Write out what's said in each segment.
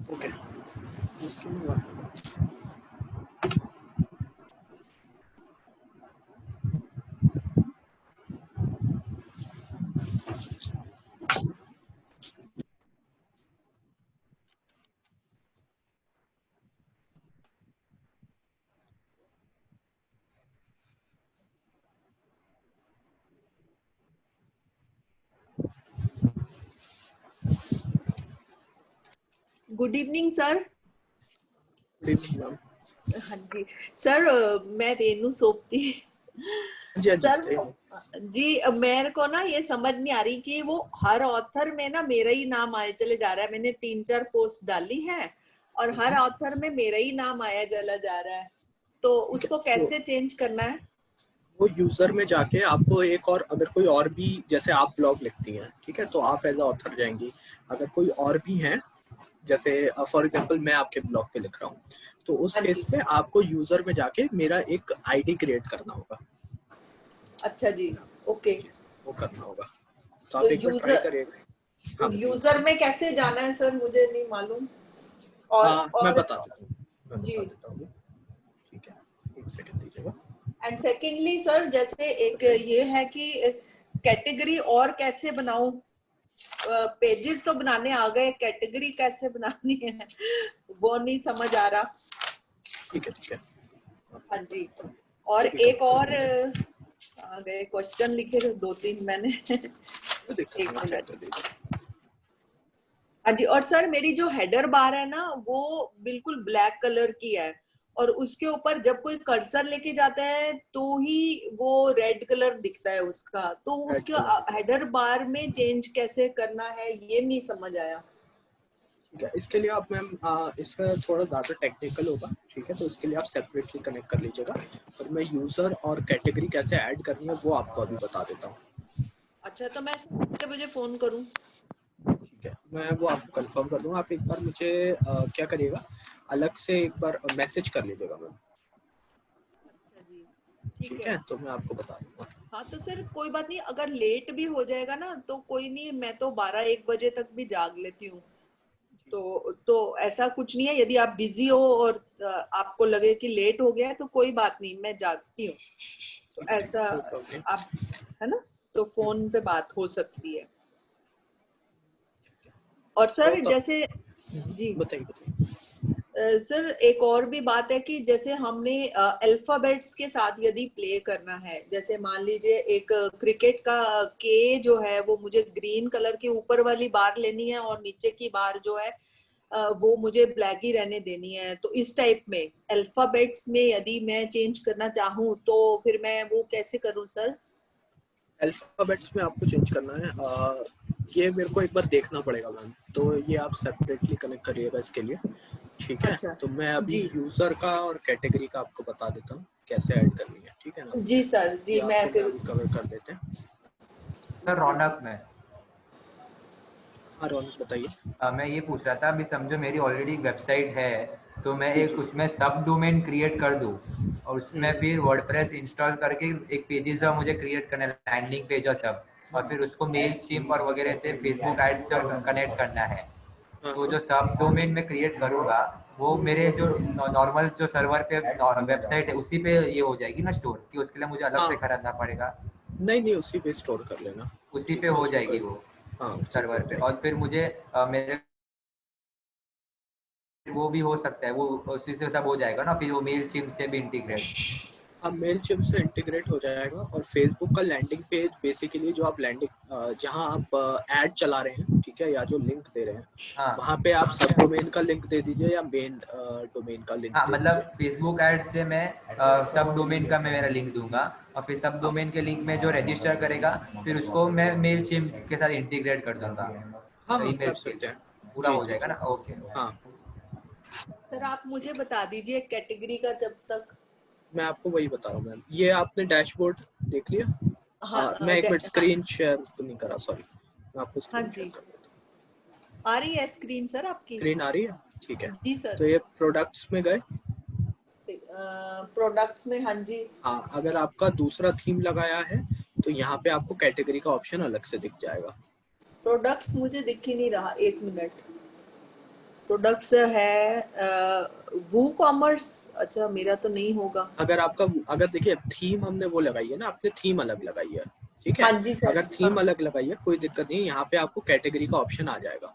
Okay, good evening sir. Good evening ma'am. हाँ जी sir, मैं रेनू सोपती। जी हाँ जी, सर बताइए। जी, मेरे को ना ये समझ नहीं आ रही कि वो हर ऑथर में ना मेरा ही नाम आया चले जा रहा है। मैंने 3-4 पोस्ट डाली है और हर ऑथर में मेरा ही नाम आया चला जा रहा है, तो ठीक है, उसको तो कैसे चेंज करना है? वो यूजर में जाके आपको एक और, अगर कोई और भी, जैसे आप ब्लॉग लिखती हैं, ठीक है, तो आप एज अ ऑथर जाएंगी। अगर कोई और भी हैं, जैसे फॉर एग्जांपल मैं आपके ब्लॉग पे लिख रहा हूँ, तो उस हाँ केस जी। पे आपको यूजर में जाके मेरा एक आईडी क्रिएट करना होगा। अच्छा जी। ओके। जी, वो करना होगा, तो आप तो एक बार ट्राई यूजर करिएगा। हाँ बताइए। यूजर में कैसे जाना है सर, मुझे नहीं मालूम। मैं और बता देता हूँ, मैं जी। बता देता हूँ। ठीक है, एक सेकंड दीजिएगा। एंड सेकेंडली सर, जैसे एक ये है कि कैटेगरी और कैसे बनाऊं? पेजेस तो बनाने आ गए, कैटेगरी कैसे बनानी है वो नहीं समझ आ रहा। ठीक है, ठीक है, आपको हाँ बता जी। देता हूँ। और एक एक मिनट और दीजिए। आ गए क्वेश्चन लिखे थे 2-3 मैंने। मैं देख सकता एक हूँ, आप चेक मिनट। कर दीजिए। हाँ जी। और सर मेरी जो हेडर बार है ना, वो बिल्कुल ब्लैक कलर की है और उसके ऊपर जब कोई कर्सर लेके जाता है तो ही वो रेड कलर दिखता है उसका, तो रेड उसके कलर दिखता है। हेडर बार में चेंज कैसे करना है ये नहीं समझ आया। ठीक है, इसके लिए आप मैम, इसमें थोड़ा ज़्यादा टेक्निकल होगा, ठीक है, तो इसके लिए आप सेपरेटली कनेक्ट कर लीजिएगा। और मैं यूज़र और कैटेगरी कैसे ऐड करनी है वो आपको अभी बता देता हूँ। अच्छा, तो मैं कितने बजे फोन करूं? ठीक है, मैं वो आपको कंफर्म कर दूँगा। आप एक बार मुझे क्या करिएगा, अलग से एक बार मैसेज कर लीजिएगा मैम। अच्छा जी, ठीक ठीक है। है, तो मैं आपको बता दूँगा। हाँ तो सर कोई बात नहीं, अगर लेट भी हो जाएगा ना तो कोई नहीं, मैं तो 12-1 बजे तक भी जाग लेती हूँ। तो ऐसा कुछ नहीं है, यदि आप बिजी हो और आपको लगे कि लेट हो गया है तो कोई बात नहीं, मैं जागती हूँ। तो ठीक है, ठीक ऐसा है, नो प्रॉब्लम। आप, है ना, तो फोन पे बात हो सकती है। और तो सर तब जैसे जी, बताइए, बताइए। सर एक और भी बात है कि जैसे हमने अल्फाबेट्स के साथ यदि प्ले करना है, जैसे मान लीजिए एक क्रिकेट का के जो है वो मुझे ग्रीन कलर की ऊपर वाली बार लेनी है और नीचे की बार जो है वो मुझे ब्लैक ही रहने देनी है, तो इस टाइप में अल्फाबेट्स में यदि मैं चेंज करना चाहूँ तो फिर मैं वो कैसे करूँ सर? अल्फ़ाबेट्स में आपको चेंज करना है, ये मेरे को एक बार देखना पड़ेगा मैम, तो ये आप सेपरेटली कनेक्ट करिएगा इसके लिए। ठीक है, अच्छा तो मैं अभी जी। यूज़र का और कैटेगरी का आपको बता देता हूँ कैसे ऐड करनी है, ठीक है ना। जी सर जी, या मैं तो मैं फिर अभी कवर कर देते हैं। सर रौनक में हाँ रौनक बताइए। मैं ये पूछ रहा था, अभी समझो मेरी ऑलरेडी वेबसाइट है तो मैं जी एक जी। उसमें सब डोमेन क्रिएट कर दूँ और उसमें फिर वर्डप्रेस इंस्टॉल करके एक पेजेस जो मुझे क्रिएट करना है, लैंडिंग पेज और सब, और फिर उसको मेल चिम्प और वगैरह से फेसबुक एड्स से कनेक्ट करना है। हाँ तो हाँ। जो सब डोमेन में क्रिएट करूँगा वो मेरे जो नॉर्मल जो सर्वर पे वेबसाइट है उसी पे ये हो जाएगी ना स्टोर, कि उसके लिए मुझे अलग से हाँ, खरीदना पड़ेगा? नहीं नहीं, उसी पे स्टोर कर लेना। उसी पे ठीक है, हो उसमें जाएगी कोई, वो हाँ उसी पे सर्वर हो पे, जाएगी। और फिर मुझे मेरे वो भी हो सकता है, वो उसी से सब हो जाएगा ना, फिर वो मेल चिम से भी इंटीग्रेट। हाँ, मेल चिप से इंटीग्रेट हो जाएगा। और फेसबुक का लैंडिंग पेज बेसिकली, जो आप लैंडिंग जहाँ आप ऐड चला रहे हैं, ठीक है, या जो लिंक दे रहे हैं, हाँ वहाँ पे आप सब डोमेन का लिंक दे दीजिए या मेन डोमेन का लिंक हाँ, दे मतलब दीजिए। फेसबुक ऐड से मैं सब डोमेन का मैं मेरा लिंक दूंगा, और फिर सब हाँ डोमेन के लिंक में जो रजिस्टर करेगा फिर उसको मैं मेल चिम के साथ इंटीग्रेट कर दूंगा हाँ हाँ, कर ईमेल के, सकते हैं। पूरा जी हो जी जाएगा जी। ना? ओके। हाँ सर आप मुझे ठीक है, बता दीजिए कैटेगरी का जब तक। मैं आपको वही बता रहा हूँ मैम। ये आपने डैशबोर्ड देख लिया? हाँ मैं एक मिनट हाँ। स्क्रीन शेयर तो नहीं करा, सॉरी, मैं आपको हाँ स्क्रीन शेयर जी, कर देता हूँ। आ रही है स्क्रीन सर आपकी? स्क्रीन आ रही है? ठीक है, जी सर। तो ये प्रोडक्ट्स में गए। प्रोडक्ट्स में, हाँ जी। हाँ, अगर आपका दूसरा थीम लगाया है तो यहाँ पे आपको कैटेगरी का ऑप्शन अलग से दिख जाएगा। प्रोडक्ट्स मुझे दिख ही नहीं रहा, 1 मिनट। प्रोडक्ट्स है वो कॉमर्स। अच्छा मेरा तो नहीं होगा। अगर देखिए थीम हमने वो लगाई है ना, आपने थीम अलग लगाई है, ठीक है। हाँ जी सर। अगर थीम अलग लगाई है कोई दिक्कत नहीं, यहाँ पे आपको कैटेगरी का ऑप्शन आ जाएगा।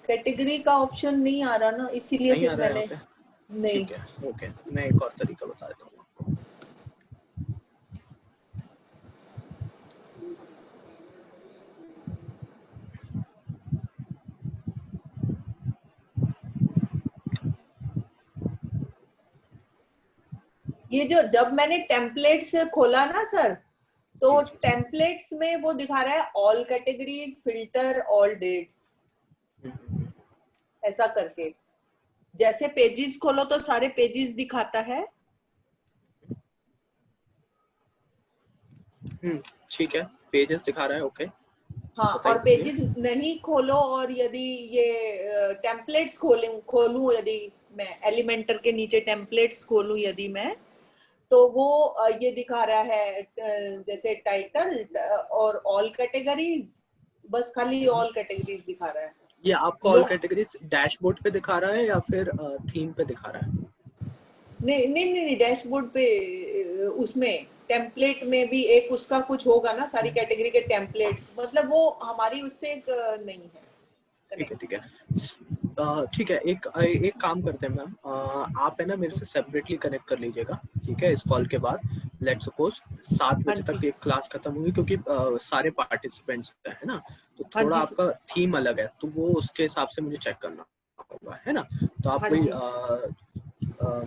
कैटेगरी का ऑप्शन नहीं आ रहा ना, इसीलिए नहीं आ फिर रहा है मैंने यहाँ पे? नहीं। ठीक है, ओके, मैं एक और तरीका बता देता हूँ आपको। ये जो जब मैंने टेम्पलेट्स खोला ना सर, तो जी, जी, जी। टेम्पलेट्स में वो दिखा रहा है all categories, filter, all dates, ऐसा करके। जैसे पेजेस खोलो तो सारे पेजेस दिखाता है। ठीक है, पेजेस दिखा रहा है, ओके। हाँ, और बताइए। पेजेस नहीं खोलो, और यदि ये टेम्पलेट्स खोलूं यदि मैं एलिमेंटर के नीचे टेम्पलेट्स खोलूं यदि मैं, तो वो ये दिखा रहा है जैसे टाइटल और ऑल कैटेगरीज, बस खाली ऑल कैटेगरीज दिखा रहा है। ये आपको ऑल कैटेगरीज डैशबोर्ड पे दिखा रहा है या फिर थीम पे दिखा रहा है? नहीं नहीं नहीं, डैशबोर्ड पे उसमें टेम्पलेट में भी एक उसका कुछ होगा ना, सारी कैटेगरी के टेम्पलेट्स, मतलब वो हमारी उससे एक नहीं है ठीक है, कनेक्ट। ठीक है, ठीक है। एक एक काम करते हैं मैम, आप है ना मेरे से सेपरेटली कनेक्ट कर लीजिएगा, ठीक है। इस कॉल के बाद लेट्स सपोज 7 हाँ बजे जी। तक ये क्लास खत्म हुई, क्योंकि सारे पार्टिसिपेंट्स है ना, तो हाँ थोड़ा जी सर। आपका थीम अलग है, तो वो उसके हिसाब से मुझे चेक करना होगा, है ना। तो आप हाँ वही जी।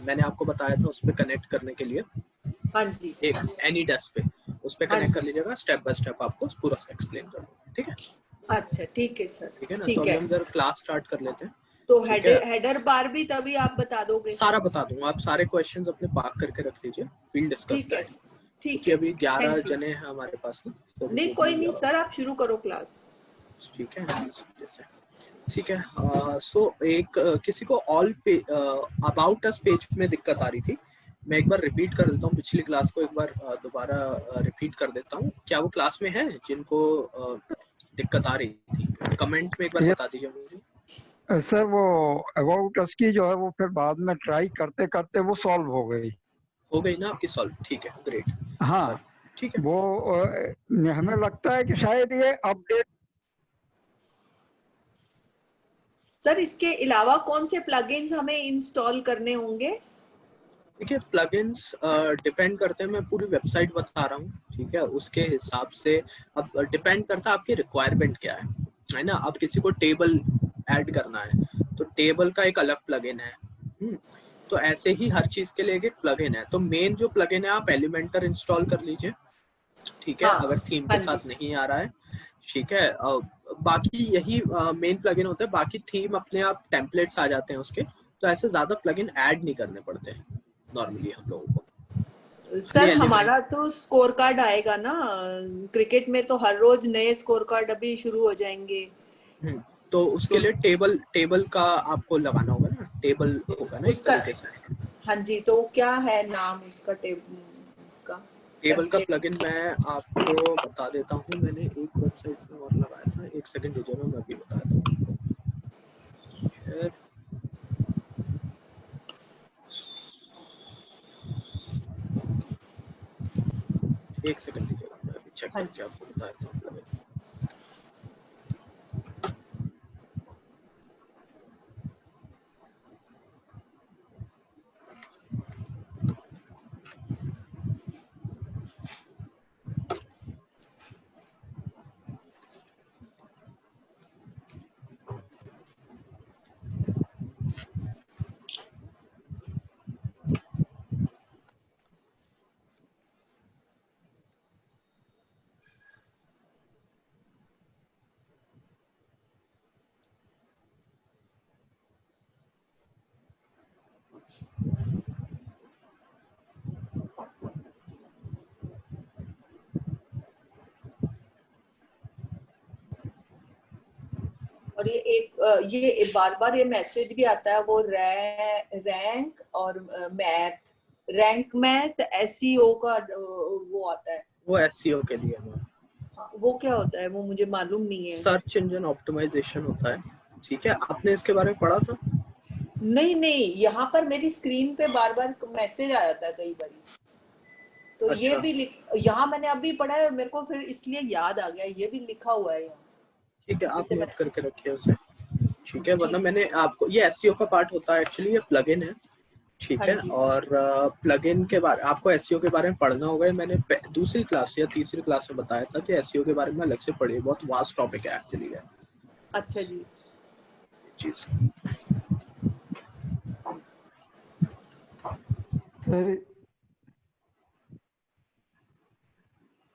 मैंने आपको बताया था उस पर कनेक्ट करने के लिए, हाँ जी। एक एनी डेस्क पे उस पर हाँ कनेक्ट कर जी। लीजिएगा, स्टेप बाय स्टेप आपको पूरा एक्सप्लेन कर दूंगा, ठीक है। अच्छा ठीक है सर। ठीक है ना, तो ठीक अभी है, हम जरा क्लास स्टार्ट कर लेते हैं। तो ठीक है, हेडर बार भी तभी आप बता दोगे? सारा बता दूंगा, आप सारे क्वेश्चंस अपने पार्क करके रख लीजिए, फिर डिस्कस ठीक है। करेंगे। ठीक क्योंकि है, अभी ठीक है, 11 थैंक यू। जने हैं हमारे पास ना, तो अभी नहीं वो कोई भी नहीं सर, आप शुरू करो क्लास। ठीक है जैसे। ठीक है, सो एक किसी को ऑल पे अबाउट अस पेज में दिक्कत आ रही थी, मैं एक बार रिपीट कर देता हूँ पिछली क्लास को, एक बार दोबारा रिपीट कर देता हूँ। क्या वो क्लास में है जिनको दिक्कत आ रही थी? कमेंट में एक बार ये बता दीजिए मुझे। सर वो अबाउट अस की जो है वो फिर बाद में ट्राई करते करते वो सॉल्व हो गई। हो गई ना आपकी सॉल्व? ठीक है, ग्रेट। हाँ, सॉरी, ठीक है। वो हमें लगता है कि शायद ये अपडेट। सर इसके अलावा कौन से प्लगइन्स हमें इंस्टॉल करने होंगे? देखिए प्लगइन्स डिपेंड करते हैं, मैं पूरी वेबसाइट बता रहा हूँ, ठीक है, उसके हिसाब से। अब डिपेंड करता है आपकी रिक्वायरमेंट क्या है ना। अब किसी को टेबल ऐड करना है तो टेबल का एक अलग प्लगइन है। तो ऐसे ही हर चीज के लिए एक प्लगइन है। तो मेन जो प्लगइन है आप एलिमेंटर इंस्टॉल कर लीजिए, ठीक है, हाँ। अगर थीम हाँ के जी। साथ नहीं आ रहा है, ठीक है। बाकी यही मेन प्लगइन होता है, बाकी थीम अपने आप टेम्पलेट्स आ जाते हैं उसके, तो ऐसे ज्यादा प्लगइन ऐड नहीं करने पड़ते हैं नॉर्मली हम लोगों को, खाली सर एलिमेंट। हमारा तो स्कोर कार्ड आएगा ना, क्रिकेट में तो हर रोज नए स्कोर कार्ड अभी शुरू हो जाएंगे। तो उसके तो लिए टेबल का आपको लगाना होगा ना, टेबल होगा ना एक उसका, तरीके से। हाँ जी, तो क्या है नाम उसका टेबल का? टेबल का टेम्पलेट। प्लगइन मैं आपको बता देता हूँ, मैंने एक वेबसाइट में और लगाया था, एक सेकंड दीजिए, मैं अभी बता देता हूँ। एक सेकंड दीजिएगा, मैं अभी चेक हाँ करके जी। आपको बता देता हूँ plugin। और ये बार बार ये मैसेज भी आता है, वो रैंक और मैथ, रैंक मैथ एसईओ का वो आता है। वो एसईओ के लिए है, हाँ, वो क्या होता है वो मुझे मालूम नहीं है। सर्च इंजन ऑप्टिमाइजेशन होता है, ठीक है, आपने इसके बारे में पढ़ा था? नहीं नहीं, यहाँ पर मेरी स्क्रीन पे बार बार मैसेज आ जाता है कई बार, तो अच्छा। ये भी यहाँ मैंने अभी पढ़ा है, मेरे को फिर इसलिए याद आ गया, ये भी लिखा हुआ है यहाँ। ठीक है, आप जैसे नोट करके रखिए उसे। ठीक है, वरना मैंने आपको, ये एसईओ का पार्ट होता है एक्चुअली, ये प्लगइन है। ठीक हाँ है, जी। और प्लगइन के बारे आपको एसईओ के बारे में पढ़ना होगा। मैंने दूसरी क्लास या तीसरी क्लास में बताया था कि एसईओ के बारे में अलग से पढ़िए, बहुत वास्ट टॉपिक है एक्चुअली है। अच्छा जी। चीज सर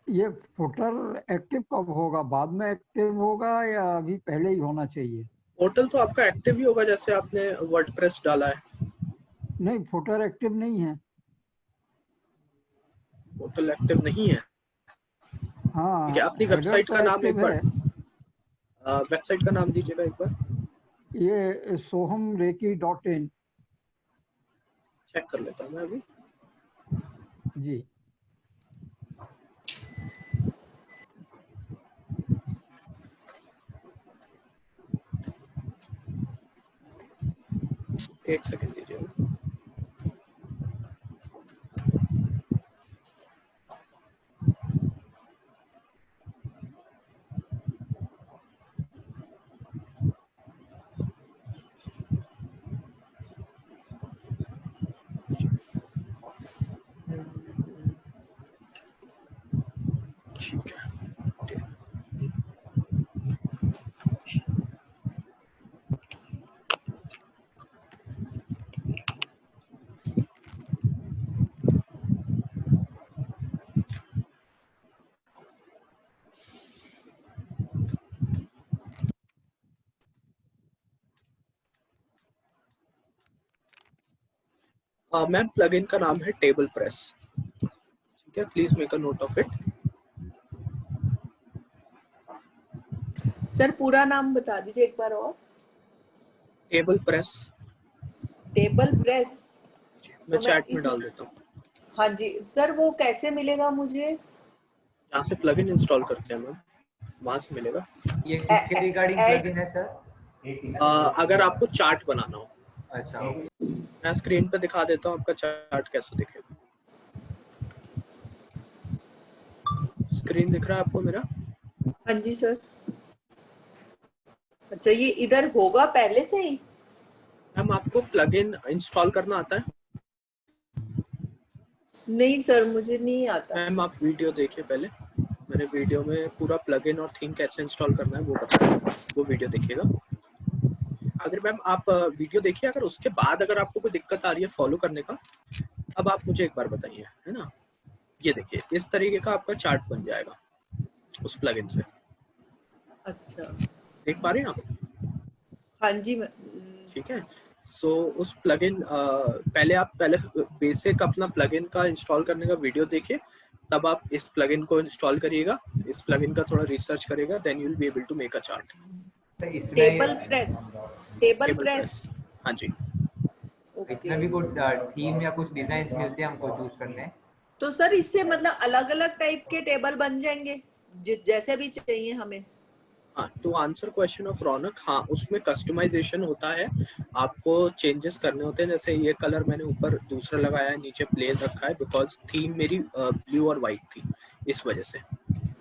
ये फुटर एक्टिव कब होगा, बाद में एक्टिव होगा या अभी पहले ही होना चाहिए? पोर्टल तो आपका एक्टिव ही होगा जैसे आपने वर्डप्रेस डाला है। नहीं, फुटर एक्टिव नहीं है। पोर्टल एक्टिव नहीं है? हाँ, ठीक है, अपनी हेडर वेबसाइट तो का नाम एक एक्टिव बार, है। वेबसाइट का नाम दीजिएगा एक बार। ये sohamreiki.in। चेक कर लेता हूँ मैं अभी। जी। एक सेकंड दीजिएगा। ठीक है, मैम प्लगइन का नाम है टेबल प्रेस। ठीक है, please make a note of it. Sir पूरा नाम बता दीजिए एक बार और। Table press. Table press. मैं तो चैट में डाल देता हूँ। हाँ जी सर, वो कैसे मिलेगा मुझे? जहाँ से प्लगइन इंस्टॉल करते हैं मैम, वहां से मिलेगा। ये किसके रिगार्डिंग प्लगइन है सर? अगर आपको चार्ट बनाना हो। अच्छा, मैं स्क्रीन पे दिखा देता हूँ आपका चार्ट कैसे दिखेगा। स्क्रीन दिख रहा है आपको मेरा? हाँ जी सर। अच्छा, ये इधर होगा पहले से ही? मैम आपको प्लगइन इंस्टॉल करना आता है? नहीं सर, मुझे नहीं आता। मैम आप वीडियो देखिए पहले, मैंने वीडियो में पूरा प्लगइन और थीम कैसे इंस्टॉल करना है वो बताया, वो वीडियो देखिएगा। अगर मैम आप वीडियो देखिए, अगर उसके बाद अगर आपको कोई दिक्कत आ रही है फॉलो करने का, अब आप मुझे एक बार बताइए, है ना। ये देखिए, इस तरीके का आपका चार्ट बन जाएगा उस प्लगइन से। अच्छा, देख पा रहे हैं आप? हाँ जी। ठीक है, सो उस प्लगइन पहले बेसिक अपना प्लगइन का इंस्टॉल करने का वीडियो देखिए, तब आप इस प्लगइन को इंस्टॉल करिएगा, इस प्लगइन का थोड़ा रिसर्च करेगा, then you will be able to make a chart. Table press. Table press. हाँ जी। इसमें भी कुछ थीम या कुछ डिजाइन मिलते हैं हमको चूज करने? तो सर इससे मतलब अलग अलग टाइप के टेबल बन जाएंगे जैसे भी चाहिए हमें? हाँ, टू आंसर क्वेश्चन ऑफ रौनक, हाँ उसमें कस्टमाइजेशन होता है, आपको चेंजेस करने होते हैं। जैसे ये कलर मैंने ऊपर दूसरा लगाया है, नीचे प्लेन रखा है, बिकॉज थीम मेरी ब्लू और वाइट थी, इस वजह से।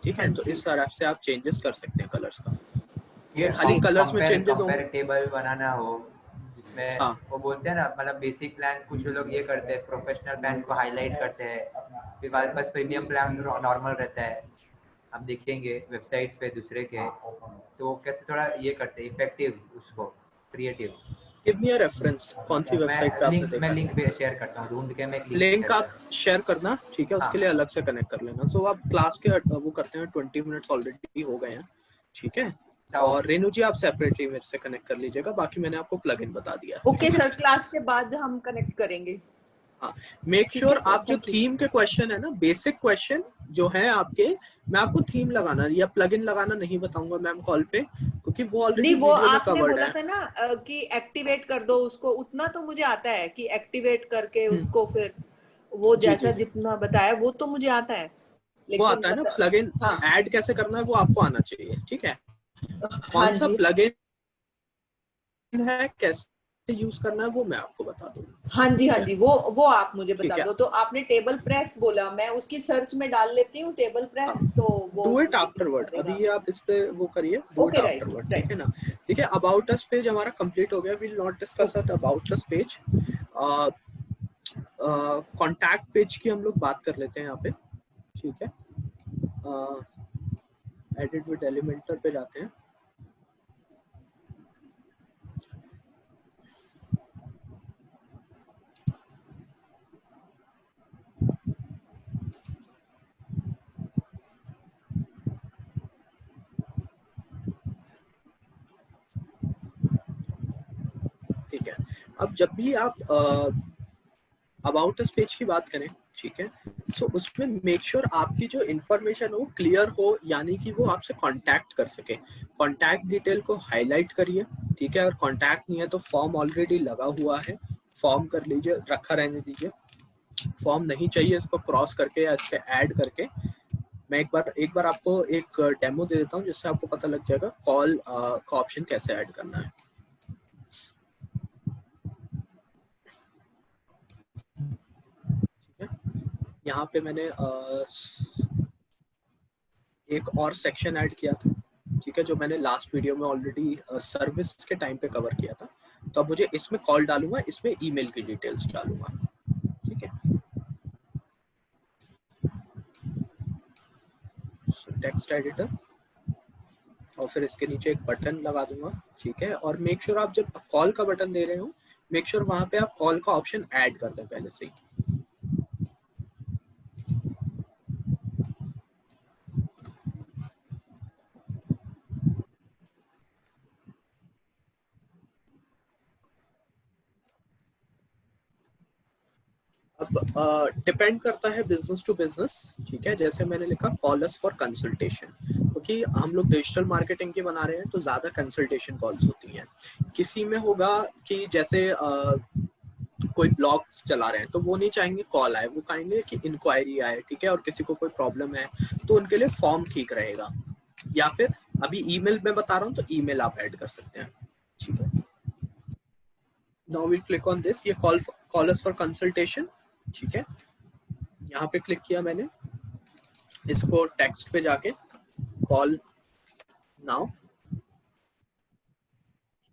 ठीक है, तो इस तरह से आप चेंजेस कर सकते हैं कलर्स का। ये खाली कलर्स में चेंजेस होंगे। टेबल बनाना हो जिसमें हाँ। वो बोलते हैं ना, मतलब बेसिक प्लान कुछ लोग ये करते हैं, प्रोफेशनल प्लान को हाईलाइट करते हैं, फिर बस प्रीमियम प्लान नॉर्मल रहता है। हम देखेंगे वेबसाइट्स पे दूसरे के, तो कैसे थोड़ा ये करते हैं इफेक्टिव, उसको creative. Give me a reference, कौन सी वेबसाइट पे आपने देखा? मैं लिंक पे शेयर करता हूँ, ढूंढ के मैं लिंक आप शेयर करना, ठीक है, उसके लिए अलग से कनेक्ट कर लेना। सो आप क्लास के वो करते हैं, 20 मिनट्स ऑलरेडी हो गए हैं, ठीक है। और रेनू जी आप सेपरेटली मेरे से कनेक्ट कर लीजिएगा, बाकी मैंने आपको प्लगइन बता दिया। ओके सर, क्लास के बाद हम कनेक्ट करेंगे। हाँ, मेक श्योर आप जो थीम के क्वेश्चन है ना, बेसिक क्वेश्चन जो है आपके, मैं आपको थीम लगाना या प्लगइन लगाना नहीं बताऊंगा मैम कॉल पे, क्योंकि वो ऑलरेडी नहीं, वो वीडियो में आपने कवर्ड बोला है। था ना कि एक्टिवेट कर दो उसको, उतना तो मुझे आता है कि एक्टिवेट करके उसको फिर वो जैसा जितना बताया वो तो मुझे आता है, लेकिन वो आता है ना प्लगइन ऐड कैसे करना है वो आपको आना चाहिए, ठीक है। कौन सा प्लगइन है, कैसे यूज करना है वो मैं आपको बता दूंगा। हाँ जी, हाँ जी, वो आप मुझे ठीक बता है। दो। तो आपने टेबल प्रेस बोला, मैं उसकी सर्च में डाल लेती हूँ टेबल प्रेस, तो वो डू इट मुझे आफ्टरवर्ड, बता देगा। अभी आप इस पे वो करिए, do it okay, right afterward, ठीक राइट। है ना। ठीक है, अबाउट अस पेज हमारा कंप्लीट हो गया, we will not discuss that about us page. Contact page की हम लोग बात कर लेते हैं यहाँ पे, ठीक है। एडिट विद एलिमेंटर पे जाते हैं। ठीक है, अब जब भी आप अबाउट अस पेज की बात करें, ठीक है, सो उसमें मेक श्योर आपकी जो इंफॉर्मेशन हो क्लियर हो, यानी कि वो आपसे कांटेक्ट कर सके। कांटेक्ट डिटेल को हाईलाइट करिए, ठीक है। और कांटेक्ट नहीं है तो फॉर्म ऑलरेडी लगा हुआ है, फॉर्म कर लीजिए, रखा रहने दीजिए। फॉर्म नहीं चाहिए, इसको क्रॉस करके या इस पे ऐड करके। मैं एक बार आपको एक डेमो दे देता हूँ जिससे आपको पता लग जाएगा कॉल का ऑप्शन कैसे ऐड करना है। यहाँ पे मैंने एक और सेक्शन ऐड किया था, ठीक है, जो मैंने लास्ट वीडियो में ऑलरेडी सर्विस के टाइम पे कवर किया था। तो अब मुझे इसमें कॉल डालूंगा, इसमें ईमेल की डिटेल्स डालूंगा, ठीक है। टेक्स्ट एडिटर, और फिर इसके नीचे एक बटन लगा दूंगा, ठीक है। और मेक श्योर आप जब कॉल का बटन दे रहे हो, मेक श्योर वहां पे आप कॉल का ऑप्शन ऐड कर दें पहले से ही। अब डिपेंड करता है बिजनेस टू बिजनेस, ठीक है। जैसे मैंने लिखा कॉल अस फॉर कंसल्टेशन, क्योंकि हम लोग डिजिटल मार्केटिंग की बना रहे हैं तो ज्यादा कंसल्टेशन कॉल्स होती हैं। किसी में होगा कि जैसे कोई ब्लॉग चला रहे हैं तो वो नहीं चाहेंगे कॉल आए, वो कहेंगे कि इंक्वायरी आए, ठीक है। और किसी को कोई प्रॉब्लम है तो उनके लिए फॉर्म ठीक रहेगा, या फिर अभी ईमेल में बता रहा हूँ तो ईमेल आप ऐड कर सकते हैं, ठीक है। Now we click on this, ये कॉल अस फॉर कंसल्टेशन, ठीक है। यहाँ पे क्लिक किया मैंने, इसको टेक्स्ट पे जाके कॉल नाउ,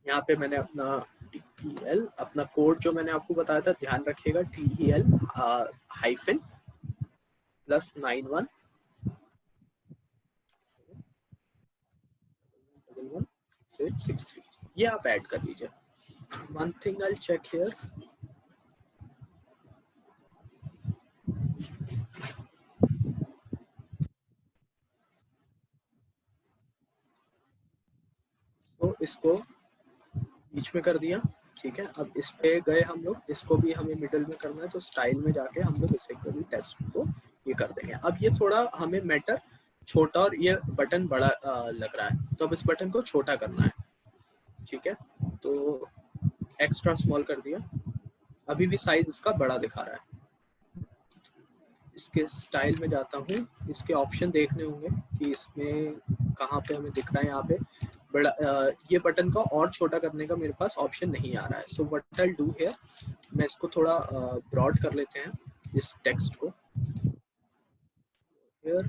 यहाँ पे मैंने अपना TEL, अपना कोड जो मैंने आपको बताया था ध्यान रखिएगा, TEL हाइफन +91 663, ये आप ऐड कर लीजिए। One thing I check here, तो इसको बीच में कर दिया, ठीक है। अब इस पे गए हम लोग, इसको भी हमें मिडिल में करना है, तो स्टाइल में जाके हम लोग इसे भी टेस्ट को ये कर देंगे। अब ये थोड़ा हमें मैटर छोटा और ये बटन बड़ा लग रहा है, तो अब इस बटन को छोटा करना है, ठीक है। तो एक्स्ट्रा स्मॉल कर दिया, अभी भी साइज इसका बड़ा दिखा रहा है। इसके स्टाइल में जाता हूँ, इसके ऑप्शन देखने होंगे कि इसमें कहाँ पे हमें दिख रहा है। यहाँ पे बड़ा ये बटन का और छोटा करने का मेरे पास ऑप्शन नहीं आ रहा है। So what I do here, मैं इसको थोड़ा ब्रॉड कर लेते हैं इस टेक्स्ट को हियर,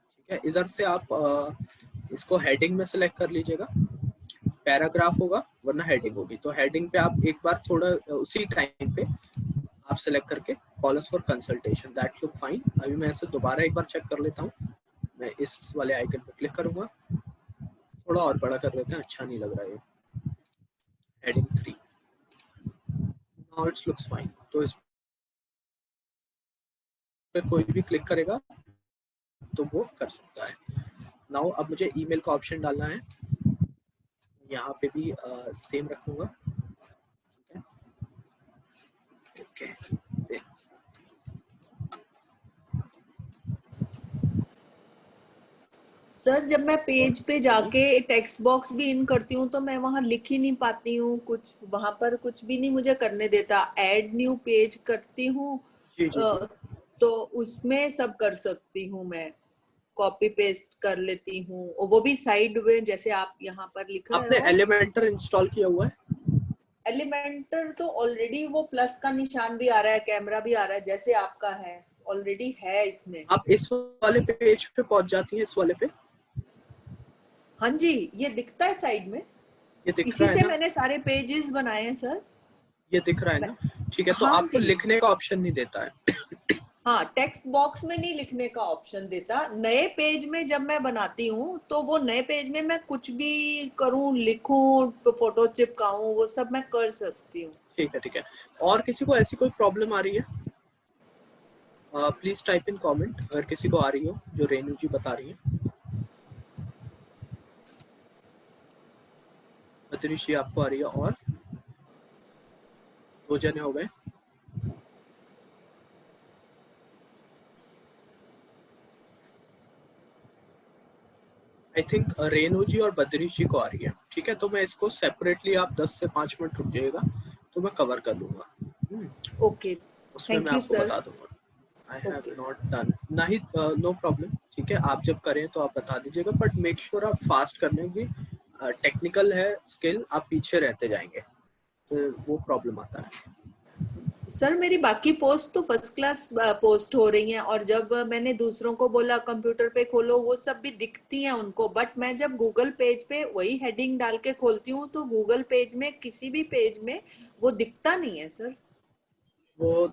ठीक है। इधर से आप इसको हेडिंग में सेलेक्ट कर लीजिएगा, पैराग्राफ होगा वरना हेडिंग होगी, तो हेडिंग पे आप एक बार थोड़ा उसी टाइम पे आप सेलेक्ट करके call us for consultation, that look fine. अभी मैं इसे दोबारा एक बार चेक कर लेता हूँ, मैं इस वाले आइकन पर क्लिक करूंगा, थोड़ा और बड़ा कर लेते हैं, अच्छा नहीं लग रहा है ये, heading 3, now it's looks fine. तो इस पे कोई भी क्लिक करेगा तो वो कर सकता है। नाउ अब मुझे ईमेल का ऑप्शन डालना है, यहाँ पे भी सेम रखूंगा, ठीक है। ओके, सर, जब मैं पेज पे जाके टेक्स्ट बॉक्स भी इन करती हूँ तो मैं वहां लिख ही नहीं पाती हूँ कुछ, वहां पर कुछ भी नहीं मुझे करने देता। ऐड न्यू पेज करती हूँ जी जी जी, तो उसमें सब कर सकती हूँ मैं। कॉपी पेस्ट कर लेती हूँ, और वो भी साइड में जैसे आप यहाँ पर लिख रहे आपने हो। एलिमेंटर इंस्टॉल किया हुआ है? एलिमेंटर तो ऑलरेडी वो प्लस का निशान भी आ रहा है, कैमरा भी आ रहा है, जैसे आपका है ऑलरेडी है इसमें। आप इस वाले पेज पे पहुंच जाती हैं, इस वाले पे? हाँ जी, ये दिखता है साइड में, ये दिख इसी रहा है से ना? मैंने सारे पेजेस बनाए हैं सर। ये दिख रहा है ना? ठीक है, तो हाँ आपको जी, लिखने का ऑप्शन नहीं देता है। हाँ, टेक्स्ट बॉक्स में नहीं लिखने का ऑप्शन देता। नए पेज में जब मैं बनाती हूँ तो वो नए पेज में मैं कुछ भी करूँ, लिखूं, फोटो चिपकाऊं, वो सब मैं कर सकती हूँ। ठीक है, ठीक है। और किसी को ऐसी कोई प्रॉब्लम आ रही है? प्लीज टाइप इन कमेंट अगर किसी को आ रही हो, जो रेनू जी बता रही है। बद्रीश जी आपको आ रही है? और 2 जने हो गए। आई थिंक रेनू जी और बद्रीश जी को आ रही है। ठीक है, तो मैं इसको सेपरेटली, आप 10 से 5 मिनट रुक जाइएगा तो मैं कवर कर लूंगा। ओके, उसमें मैं थैंक यू आपको सर। बता दूंगा। I have okay not done, नहीं, नो प्रॉब्लम। ठीक है, आप जब करें तो आप बता दीजिएगा, बट मेक श्योर आप फास्ट करने की। टेक्निकल है स्किल, आप पीछे रहते जाएंगे तो वो प्रॉब्लम आता है। सर, मेरी बाकी पोस्ट तो फर्स्ट क्लास पोस्ट हो रही हैं, और जब मैंने दूसरों को बोला कंप्यूटर पे खोलो, वो सब भी दिखती हैं उनको, बट मैं जब गूगल पेज पे वही हेडिंग डाल के खोलती हूँ तो गूगल पेज में किसी भी पेज में वो दिखता नहीं है सर। वो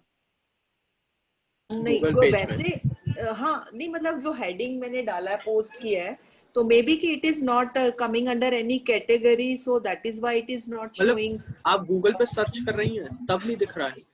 नहीं, गूगल पेज में वैसे हाँ, नहीं मतलब जो हेडिंग मैंने डाला है, पोस्ट किया है, तो मे बी कि it is not coming under any category, so that is why it is not मतलब शोइंग। आप गूगल पे सर्च कर रही हैं तब नहीं दिख रहा है?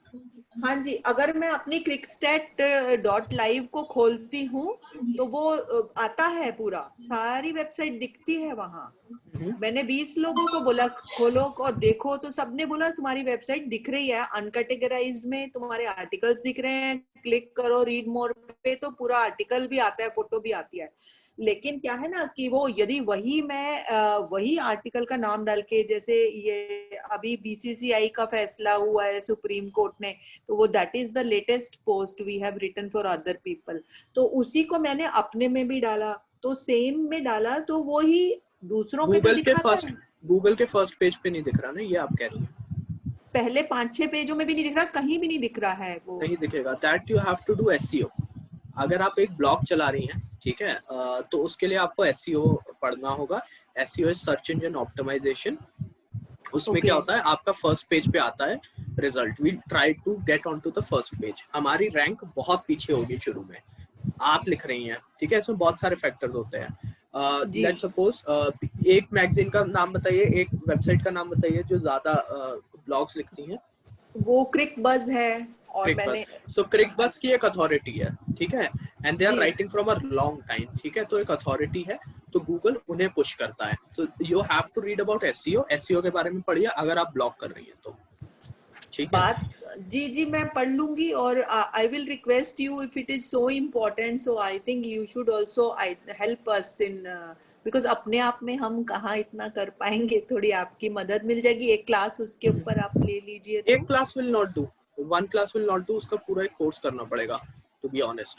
हाँ जी, अगर मैं अपनी crickstat.live को खोलती हूँ तो वो आता है, पूरा सारी वेबसाइट दिखती है वहां। मैंने 20 लोगों को बोला खोलो और देखो, तो सबने बोला तुम्हारी वेबसाइट दिख रही है अनकैटेगराइज्ड में, तुम्हारे आर्टिकल्स दिख रहे हैं, क्लिक करो रीड मोर पे तो पूरा आर्टिकल भी आता है, फोटो भी आती है। लेकिन क्या है ना कि वो यदि वही मैं वही आर्टिकल का नाम डाल के, जैसे ये अभी बीसीसीआई का फैसला हुआ है सुप्रीम कोर्ट ने, तो वो that is the latest post we have written for other people, तो उसी को मैंने अपने में भी डाला, तो सेम में डाला, तो वो ही दूसरों पे तो दिखाता है। गूगल के फर्स्ट पेज पे नहीं दिख रहा ना, ये आप कह रही हैं? पहले 5-6 पेजों में भी नहीं दिख रहा, कहीं भी नहीं दिख रहा है वो। नहीं दिखेगा, that you have to do SEO. अगर आप एक ब्लॉग चला रही हैं, ठीक है, तो उसके लिए आपको एसईओ पढ़ना होगा। SEO is search engine optimisation. उसमें क्या होता है, आपका फर्स्ट पेज पे आता है result, we try to get on to the first page. हमारी रैंक बहुत पीछे होगी शुरू में, आप लिख रही हैं, ठीक है, इसमें बहुत सारे फैक्टर्स होते हैं। लेट्स सपोज एक मैगजीन का नाम बताइए, एक वेबसाइट का नाम बताइए जो ज्यादा ब्लॉग्स लिखती हैं। वो क्रिकबज़ है, और मैंने सो क्रिकबज़ की एक अथॉरिटी है, ठीक है, and they R G, writing from a long time, ठीक है, तो एक अथॉरिटी है, तो गूगल उन्हें पुश करता है। तो you have to read about SEO. SEO के बारे में पढ़िए अगर आप ब्लॉग कर रही हैं तो, ठीक है। बात जी जी मैं पढ़ लूंगी, और I will request you if it is so important, so I think you should also help us in, because अपने आप में हम कहाँ इतना कर पाएंगे, थोड़ी आपकी मदद मिल जाएगी, एक क्लास उसके ऊपर आप ले लीजिए तो। एक class will not do, one class will not do, उसका पूरा एक कोर्स करना पड़ेगा, to be honest.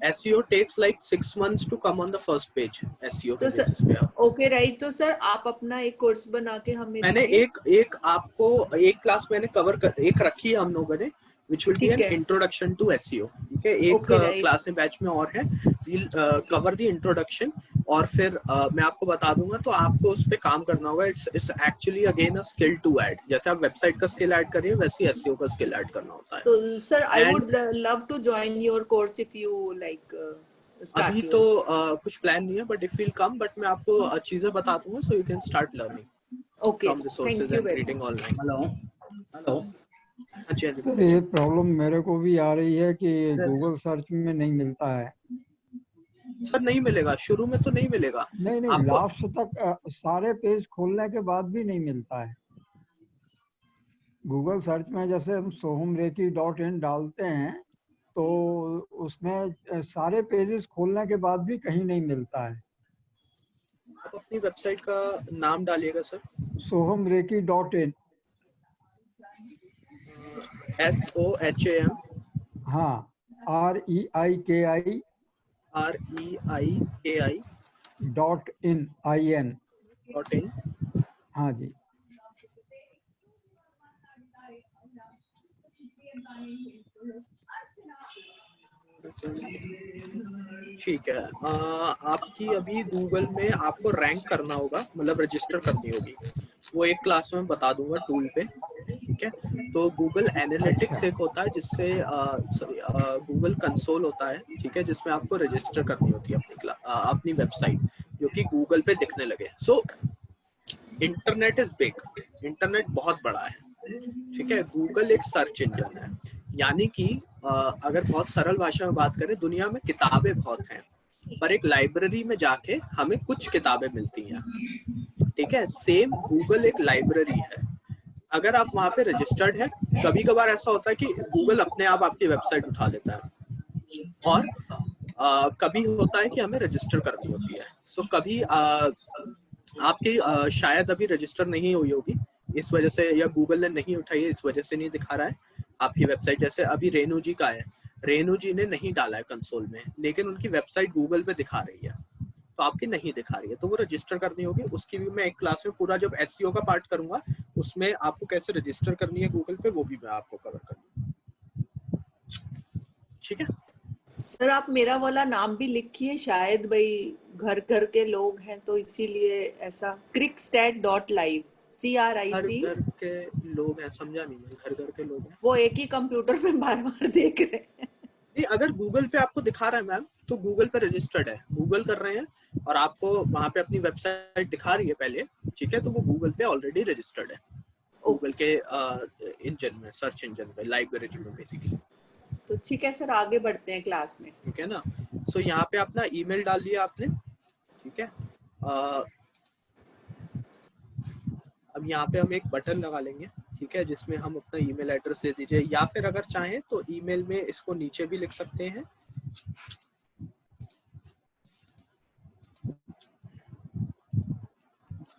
SEO takes like 6 months to come on the first page, SEO के तो बेसिस पे। सर ओके राइट, तो सर आप अपना एक कोर्स बना के हमें मैंने दीजिए। एक आपको एक क्लास मैंने कवर कर, एक रखी है हम लोगों ने, which will be ठीक an है, introduction to SEO, ठीक है। एक ओके राइट, क्लास में बैच में और है, we'll cover the introduction, और फिर मैं आपको बता दूंगा, तो आपको उस पे काम करना होगा। It's actually again a skill to add, जैसे आप वेबसाइट का स्किल ऐड करिए वैसे ही SEO का स्किल ऐड करना होता तो है। Sir I and would love to join your course if you like अभी स्टार्ट तो योर। कुछ प्लान नहीं है, but if will come, but मैं आपको चीजें बता दूंगा, so you can start learning okay, from the sources thank you and very reading much. Online. Hello hello अच्छा सर ये प्रॉब्लम मेरे को भी आ रही है कि सर गूगल सर्च में नहीं मिलता है। सर, नहीं मिलेगा, शुरू में तो नहीं मिलेगा नहीं नहीं, आपको। लास्ट तक सारे पेज खोलने के बाद भी नहीं मिलता है। गूगल सर्च में जैसे हम sohamreki.in डालते हैं तो उसमें सारे पेजेस खोलने के बाद भी कहीं नहीं मिलता है। आप अपनी वेबसाइट का नाम डालिएगा सर। sohamreki.in, SOHAM, हाँ, REIKI.in। .in हाँ जी। ठीक है। आपकी अभी गूगल में आपको रैंक करना होगा, मतलब रजिस्टर करनी होगी, वो एक क्लास में बता दूंगा टूल पे, ठीक है। तो गूगल एनालिटिक्स एक होता है जिससे गूगल कंसोल होता है, ठीक है, जिसमें आपको रजिस्टर करनी होती है अपनी वेबसाइट, जो कि गूगल पे दिखने लगे। So internet is big, internet बहुत बड़ा है, ठीक है। गूगल एक सर्च इंजन है, यानी कि अगर बहुत सरल भाषा में बात करें, दुनिया में किताबें बहुत हैं, पर एक लाइब्रेरी में जाके हमें कुछ किताबें मिलती हैं, ठीक है। सेम गूगल एक लाइब्रेरी है। अगर आप वहाँ पे रजिस्टर्ड है, कभी कभार ऐसा होता है कि गूगल अपने आप आपकी वेबसाइट उठा लेता है, और कभी होता है कि हमें रजिस्टर करनी होती है। सो कभी आपकी शायद अभी रजिस्टर नहीं हुई होगी इस वजह से, या गूगल ने नहीं उठाई है इस वजह से नहीं दिखा रहा है आपकी वेबसाइट। जैसे अभी रेनू जी का है, रेनू जी ने नहीं डाला है कंसोल में, लेकिन उनकी वेबसाइट गूगल पे दिखा रही है, तो आपकी नहीं दिखा रही है, तो वो रजिस्टर करनी होगी। उसकी भी मैं एक क्लास में पूरा जब एसईओ का पार्ट करूंगा, उसमें आपको कैसे रजिस्टर करनी है गूगल पे, वो भी मैं आपको कवर करूंगा, ठीक है। सर आप मेरा वाला नाम भी लिखिए, शायद भाई घर घर के लोग हैं तो इसीलिए ऐसा, crickstat.live CRIC। घर के लोग हैं, समझा नहीं मैं, घर घर के लोग हैं, वो एक ही कंप्यूटर में बार बार देख रहे हैं। नहीं, अगर गूगल पे आपको दिखा रहा है मैम, तो गूगल पे रजिस्टर्ड है, गूगल कर रहे हैं और आपको वहाँ पे अपनी वेबसाइट दिखा रही है पहले, ठीक है, तो वो गूगल पे ऑलरेडी रजिस्टर्ड है, गूगल के इंजन में, सर्च इंजन में, लाइब्रेरी में बेसिकली। तो ठीक है सर, आगे बढ़ते हैं क्लास में, ठीक है ना। सो यहाँ पे अपना ईमेल डाल दिया आपने, ठीक है। अब यहाँ पे हम एक बटन लगा लेंगे, ठीक है, जिसमें हम अपना ईमेल एड्रेस दे दीजिए, या फिर अगर चाहें तो ईमेल में इसको नीचे भी लिख सकते हैं,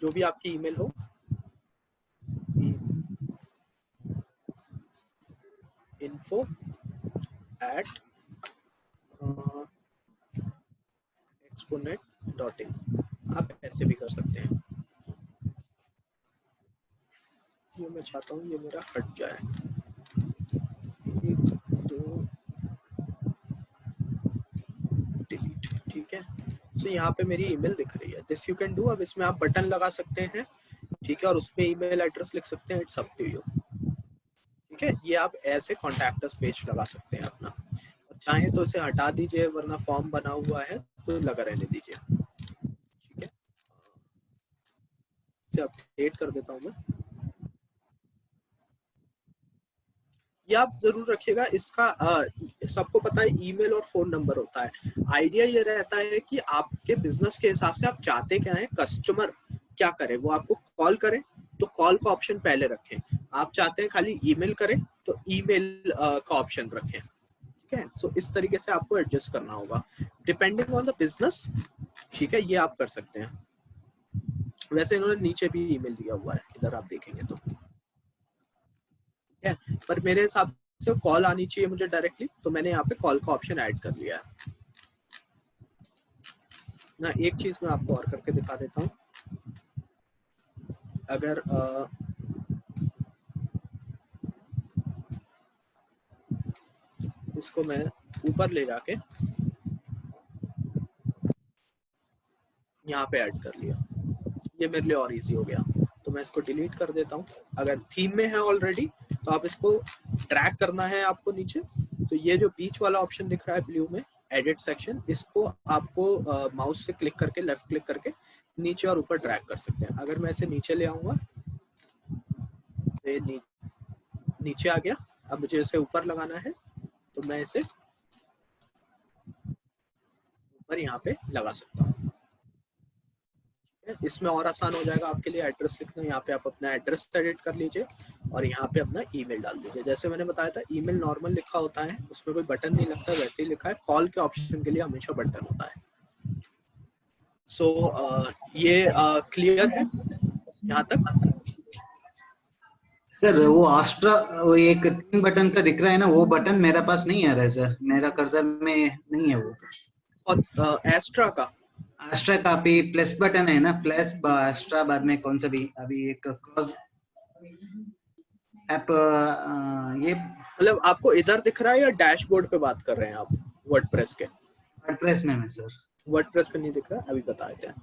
जो भी आपकी ईमेल हो, info@exponet.in, आप ऐसे भी कर सकते हैं। ये मैं चाहता हूँ ये मेरा हट जाए, 1 2 डिलीट, ठीक है। तो यहाँ पे मेरी ईमेल दिख रही है, दिस यू कैन डू। अब इसमें आप बटन लगा सकते हैं, ठीक है, और उसमें ईमेल एड्रेस लिख सकते हैं, इट्स अप टू यू, ठीक है। ये आप ऐसे कॉन्टैक्ट अस पेज लगा सकते हैं अपना, चाहें तो इसे हटा दीजिए, वरना फॉर्म बना हुआ है तो लगा रहने दीजिए, ठीक है। इसे अपडेट कर देता हूँ मैं। ये आप जरूर रखिएगा, इसका सबको पता है ईमेल और फोन नंबर होता है। आइडिया ये रहता है कि आपके बिजनेस के हिसाब से आप चाहते क्या है, कस्टमर क्या करे, वो आपको कॉल करे तो कॉल का ऑप्शन पहले रखें, आप चाहते हैं खाली ईमेल करें तो ईमेल का ऑप्शन रखें, ठीक है। सो इस तरीके से आपको एडजस्ट करना होगा डिपेंडिंग ऑन द बिजनेस, ठीक है, ये आप कर सकते हैं। वैसे इन्होंने नीचे भी ईमेल दिया हुआ है, इधर आप देखेंगे तो, है, पर मेरे हिसाब से कॉल आनी चाहिए मुझे डायरेक्टली, तो मैंने यहाँ पे कॉल का ऑप्शन ऐड कर लिया है ना। एक चीज मैं आपको और करके दिखा देता हूँ, अगर इसको मैं ऊपर ले जाके यहाँ पे ऐड कर लिया, ये मेरे लिए और इजी हो गया, तो मैं इसको डिलीट कर देता हूँ। अगर थीम में है ऑलरेडी तो आप इसको ड्रैग करना है आपको नीचे, तो ये जो बीच वाला ऑप्शन दिख रहा है ब्लू में, एडिट सेक्शन, इसको आपको माउस से क्लिक करके, लेफ्ट क्लिक करके नीचे और ऊपर ड्रैग कर सकते हैं। अगर मैं इसे नीचे ले आऊंगा तो ये नीचे आ गया। अब मुझे इसे ऊपर लगाना है तो मैं इसे ऊपर यहाँ पे लगा सकता हूँ, इसमें और आसान हो जाएगा आपके लिए एड्रेस लिखना। यहाँ पे आप अपना एड्रेस एडिट कर लीजिए और यहाँ पे अपना ईमेल डाल दीजिए। जैसे मैंने बताया था ईमेल नॉर्मल लिखा होता है, उसमें कोई बटन नहीं लगता, वैसे ही लिखा है। कॉल के ऑप्शन के लिए हमेशा बटन होता है। सो ये क्लियर है यहाँ तक? सर वो आस्ट्रा, वो एक 3 बटन का दिख रहा है ना, वो बटन मेरे पास नहीं आ रहा है सर, मेरा कर्सर में नहीं है वो। और एस्ट्रा का एस्ट्रा का भी प्लस बटन है ना, प्लस एस्ट्रा बाद में कौन सा भी अभी एक क्रॉस ऐप ये मतलब आपको इधर दिख रहा है या डैशबोर्ड पे बात कर रहे हैं आप वर्डप्रेस के? वर्डप्रेस में है सर। वर्डप्रेस पे नहीं दिख रहा, अभी बता देते हैं।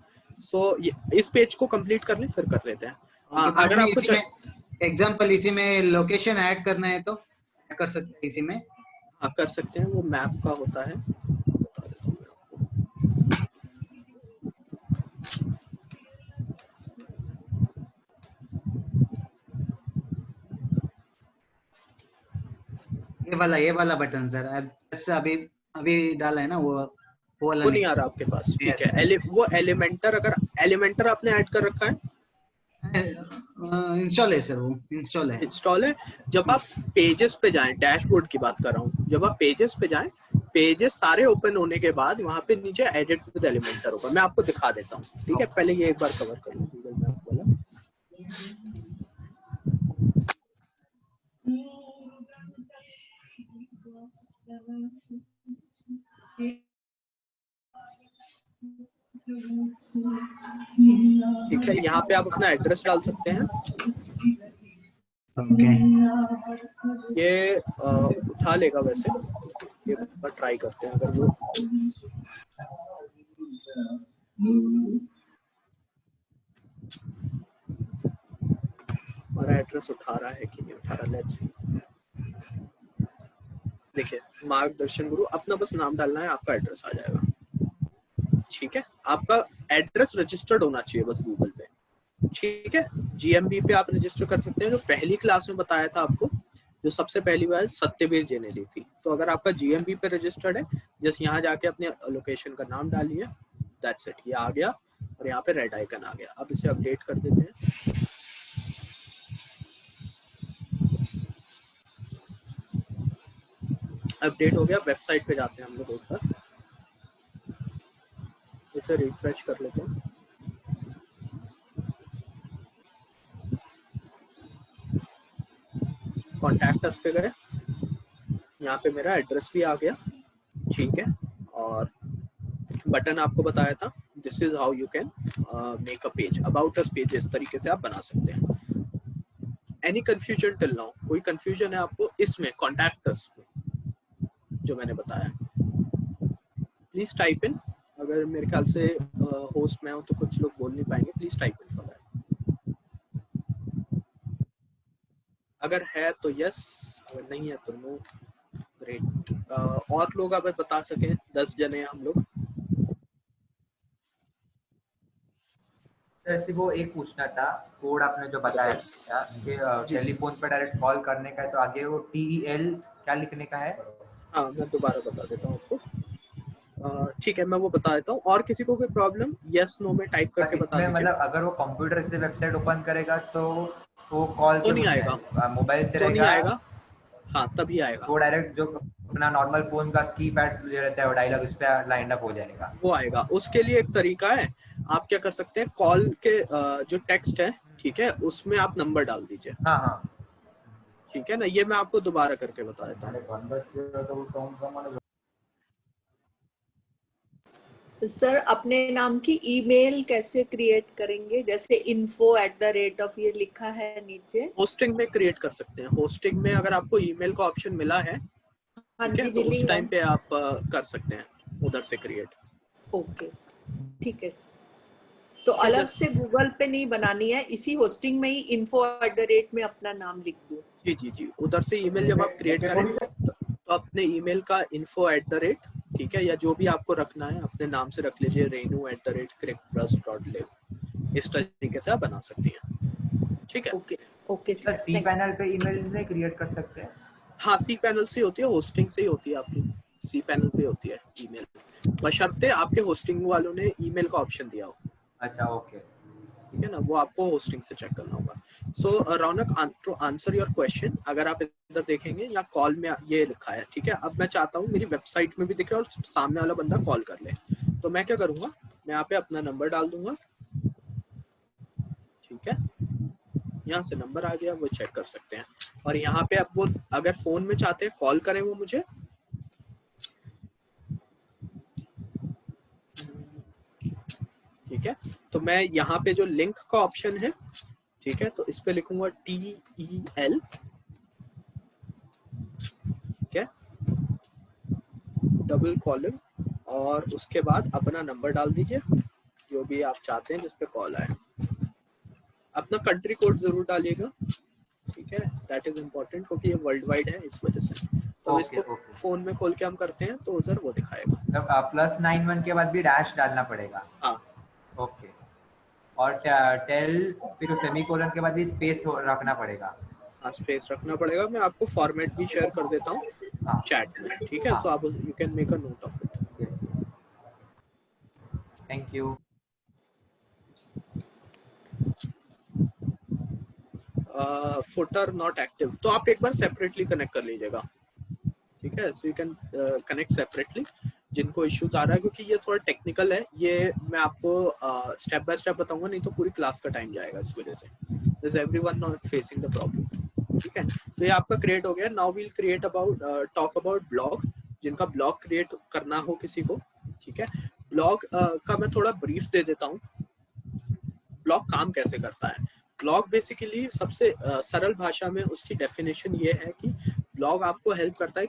सो इस पेज को कंप्लीट कर लें फिर कर लेते हैं। अगर आपको एग्जांपल इसी में लोकेशन ऐड करना है तो क्या कर सकते हैं इसी में? हाँ कर सकते हैं, वो मैप का होता है, बता देता हूँ मैं आपको। ये वाला बटन सर, अभी डाला है ना वो वाला वो नहीं आ रहा आपके पास, ठीक है। वो एलिमेंटर, अगर एलिमेंटर आपने ऐड कर रखा है, इंस्टॉल है सर, वो इंस्टॉल है। जब आप पेजेस पे जाएं, डैशबोर्ड की बात कर रहा हूँ, जब आप पेजेस पे जाएं, पेजेस सारे ओपन होने के बाद वहां पे नीचे एडिट विद एलिमेंटर होगा। मैं आपको दिखा देता हूँ, ठीक है। पहले ये एक बार कवर कर लूँ गूगल मैप वाला। ठीक है, यहाँ पे आप अपना एड्रेस डाल सकते हैं। ये उठा लेगा वैसे, ये बार ट्राई करते हैं अगर वो हमारा एड्रेस उठा रहा है कि नहीं उठा रहा। Let's see. देखिए, मार्गदर्शन गुरु, अपना बस नाम डालना है, आपका एड्रेस आ जाएगा। ठीक है, आपका एड्रेस रजिस्टर्ड होना चाहिए बस गूगल पे। ठीक है, जीएमबी पे आप रजिस्टर कर सकते हैं। जो पहली क्लास में बताया था आपको, जो सबसे पहली बार सत्यवीर जी ने ली थी, तो अगर आपका जीएमबी पे रजिस्टर्ड है, जस्ट यहाँ जाके अपने लोकेशन का नाम डालिए, दैट्स इट। ये आ गया और यहाँ पे रेड आइकन आ गया। अब इसे अपडेट कर देते हैं। अपडेट हो गया, वेबसाइट पे जाते हैं हम लोग एक बार, इसे रिफ्रेश कर लेते हैं। कॉन्टैक्ट अस पे गए, यहाँ पे मेरा एड्रेस भी आ गया, ठीक है। और बटन आपको बताया था, this is how you can make a page, about us page, इस तरीके से आप बना सकते हैं। Any confusion till now? कोई कंफ्यूजन है आपको इसमें कॉन्टैक्ट अस में जो मैंने बताया? Please type in. अगर मेरे ख्याल से होस्ट में हो तो कुछ लोग बोल नहीं पाएंगे, please type in for that. अगर है तो यस, अगर नहीं है तो नो। ग्रेट। और लोग अगर बता सकें, 10 जने हैं हम लोग। जैसे वो एक पूछना था, कोड आपने जो बताया था कि टेलीफोन पर डायरेक्ट कॉल करने का है, तो आगे वो TEL क्या लिखने का है? हाँ, मैं दोबारा बता देता हूँ आपको। ठीक है, मैं वो बता देता हूँ। और किसी को कोई प्रॉब्लम, यस नो में टाइप करके बता दीजिए। मतलब अगर वो कंप्यूटर से वेबसाइट ओपन करेगा तो वो कॉल तो नहीं आएगा, मोबाइल से तो नहीं रहेगा, आएगा। हाँ, तभी आएगा। वो डायरेक्ट जो अपना नॉर्मल फोन का कीपैड जो रहता है वो डायलॉग उस पे लाइन अप हो जाएगा। वो आएगा। उसके लिए एक तरीका है, आप क्या कर सकते हैं, कॉल के जो टेक्स्ट है, ठीक है, उसमें आप नंबर डाल दीजिए। हाँ हाँ, ठीक है ना। ये मैं आपको दोबारा करके बता देता हूँ। सर, अपने नाम की ईमेल कैसे क्रिएट करेंगे? जैसे info@, ये लिखा है नीचे। होस्टिंग में क्रिएट कर सकते हैं। होस्टिंग में अगर आपको ईमेल का ऑप्शन मिला है, हाँ जी, तो उस टाइम पे आप कर सकते हैं उधर से क्रिएट। ओके, ठीक है। तो अलग से गूगल पे नहीं बनानी है, इसी होस्टिंग में ही info@ में अपना नाम लिख दूं? जी जी जी, उधर से ईमेल जब आप क्रिएट करें तो अपने ईमेल का info@, ठीक है, या जो भी आपको रखना है अपने नाम से रख लीजिए, renu@crickplus.live। इस तरीके से आप बना सकती हैं। ठीक है, okay okay. Sir cPanel पे ईमेल नहीं क्रिएट कर सकते हैं? हाँ, सी पैनल से होती है, होस्टिंग से ही होती है। आपकी सी पैनल पे होती है ईमेल, बशर्ते आपके होस्टिंग वालों ने ईमेल का ऑप्शन दिया हो। अच्छा, ओके, ठीक है ना, वो आपको होस्टिंग से चेक करना होगा। सो रौनक, टू आंसर योर क्वेश्चन, अगर आप इधर देखेंगे या कॉल में ये लिखा है, ठीक है। अब मैं चाहता हूँ मेरी वेबसाइट में भी दिखे और सामने वाला बंदा कॉल कर ले, तो मैं क्या करूँगा, मैं यहाँ पे अपना नंबर डाल दूंगा। ठीक है, यहाँ से नंबर आ गया, वो चेक कर सकते हैं। और यहाँ पे अब वो अगर फोन में चाहते हैं कॉल करें वो मुझे, ठीक है, तो मैं यहाँ पे जो लिंक का ऑप्शन है, ठीक है, तो इस पे लिखूंगा TEL, ठीक है, डबल कॉलम, और उसके बाद अपना नंबर डाल दीजिए जो भी आप चाहते हैं जिस पे कॉल आए। अपना कंट्री कोड जरूर डालिएगा, ठीक है, दैट इज इम्पोर्टेंट क्योंकि ये वर्ल्ड वाइड है इस वजह से। तो इसको फोन में खोल के हम करते हैं तो उधर वो दिखाएगा। तब +91 के बाद भी डैश डालना पड़ेगा? हाँ, ओके। और टेल फिर सेमीकोलन के बाद भी स्पेस रखना पड़ेगा? हाँ, स्पेस रखना पड़ेगा। मैं आपको फॉर्मेट भी शेयर कर देता हूँ चैट में, ठीक है, सो आप you can make a note of it. Thank you. Footer not active, तो आप एक बार सेपरेटली कनेक्ट कर लीजिएगा, ठीक है, सो यू कैन कनेक्ट सेपरेटली जिनको इश्यूज आ रहा है, क्योंकि ये थोड़ा टेक्निकल है, ये मैं आपको स्टेप बाय स्टेप बताऊंगा, नहीं तो पूरी क्लास का टाइम जाएगा इस वजह से। Is everyone not facing the problem? ठीक है, तो ये आपका क्रिएट हो गया। Now we'll create about talk about blog, जिनका ब्लॉग क्रिएट करना हो किसी को, ठीक है। ब्लॉग का मैं थोड़ा ब्रीफ दे देता हूँ, ब्लॉग काम कैसे करता है। ब्लॉग बेसिकली सबसे सरल भाषा में उसकी डेफिनेशन ये है कि ब्लॉग आपको हेल्प करता है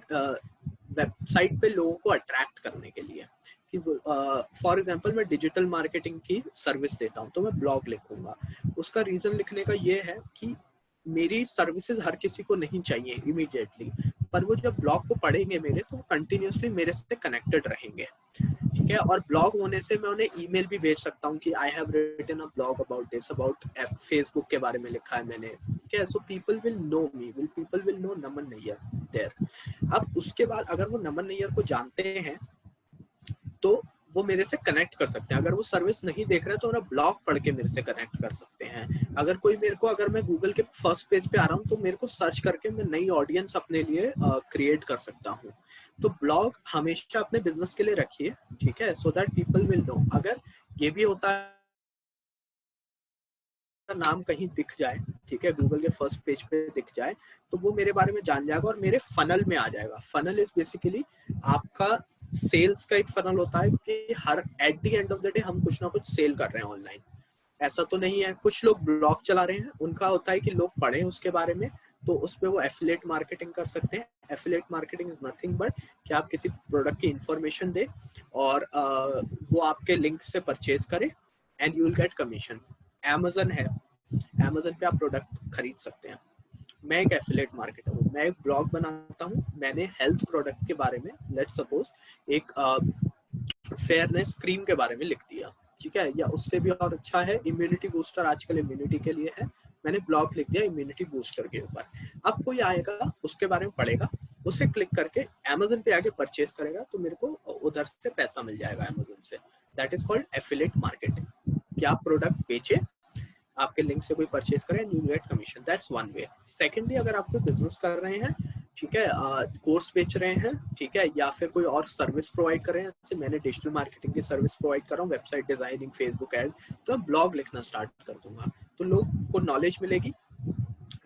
वेबसाइट पे लोगों को अट्रैक्ट करने के लिए। कि फॉर एग्जांपल मैं डिजिटल मार्केटिंग की सर्विस देता हूँ तो मैं ब्लॉग लिखूंगा। उसका रीजन लिखने का ये है कि मेरी सर्विसेज हर किसी को नहीं चाहिए इमीडिएटली, पर वो जब ब्लॉग को पढ़ेंगे मेरे, तो कंटिन्यूअसली मेरे से कनेक्टेड रहेंगे, ठीक है। और ब्लॉग होने से मैं उन्हें ईमेल भी भेज सकता हूँ कि I have written a blog about this, about Facebook के बारे में लिखा है मैंने, ठीक है। So people will know me, people will know Naman Nayyar there. अब उसके बाद अगर वो नमन नैयर को जानते हैं तो वो मेरे से कनेक्ट कर सकते हैं। अगर वो सर्विस नहीं देख रहे तो मेरा ब्लॉग पढ़ के मेरे से कनेक्ट कर सकते हैं। अगर कोई मेरे को, अगर मैं गूगल के फर्स्ट पेज पे आ रहा हूँ तो मेरे को सर्च करके मैं नई ऑडियंस अपने लिए क्रिएट कर सकता हूँ। तो ब्लॉग हमेशा अपने बिजनेस के लिए रखिए, ठीक है, so that people will know. अगर ये भी होता है नाम कहीं दिख जाए, ठीक है, गूगल के फर्स्ट पेज पे दिख जाए, तो वो मेरे बारे में जान जाएगा और मेरे फनल में आ जाएगा। फनल इज बेसिकली आपका सेल्स का एक फनल होता है कि her at the end of the day हम कुछ ना कुछ सेल कर रहे हैं ऑनलाइन। ऐसा तो नहीं है, कुछ लोग ब्लॉग चला रहे हैं, उनका होता है कि लोग पढ़ें उसके बारे में, तो उस पे वो एफिलिएट मार्केटिंग कर सकते हैं। Affiliate marketing is nothing but कि आप किसी प्रोडक्ट की इंफॉर्मेशन दे और वो आपके लिंक से परचेज करे and you will get commission. Amazon है, Amazon पे आप प्रोडक्ट खरीद सकते हैं। मैं एक एफिलिएट मार्केटर हूँ, मैं एक ब्लॉग बनाता हूँ, मैंने हेल्थ प्रोडक्ट के बारे में, लेट्स सपोज एक फेयरनेस क्रीम के बारे में लिख दिया, ठीक है, या उससे भी और अच्छा है इम्यूनिटी बूस्टर, आजकल इम्यूनिटी के लिए है, मैंने ब्लॉग लिख दिया इम्यूनिटी बूस्टर के ऊपर। अब कोई आएगा उसके बारे में पढ़ेगा, उसे क्लिक करके Amazon पे आके परचेज करेगा, तो मेरे को उधर से पैसा मिल जाएगा Amazon से। That is called affiliate marketing, कि आप प्रोडक्ट बेचे, आपके लिंक से कोई परचेज करे and you get commission. That's one way. Secondly, अगर आप कोई बिजनेस कर रहे हैं, ठीक है, कोर्स बेच रहे हैं, ठीक है, या फिर कोई और सर्विस प्रोवाइड कर रहे हैं, जैसे मैंने डिजिटल मार्केटिंग की सर्विस प्रोवाइड कर रहा हूँ, वेबसाइट डिजाइनिंग, फेसबुक एड, तो मैं ब्लॉग लिखना स्टार्ट कर दूंगा, तो लोग को नॉलेज मिलेगी,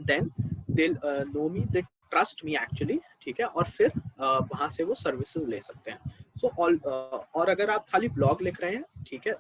then they know me, they trust me actually, ठीक है, और फिर वहां से वो सर्विसेज ले सकते हैं। सो और अगर आप खाली ब्लॉग लिख रहे हैं, ठीक है,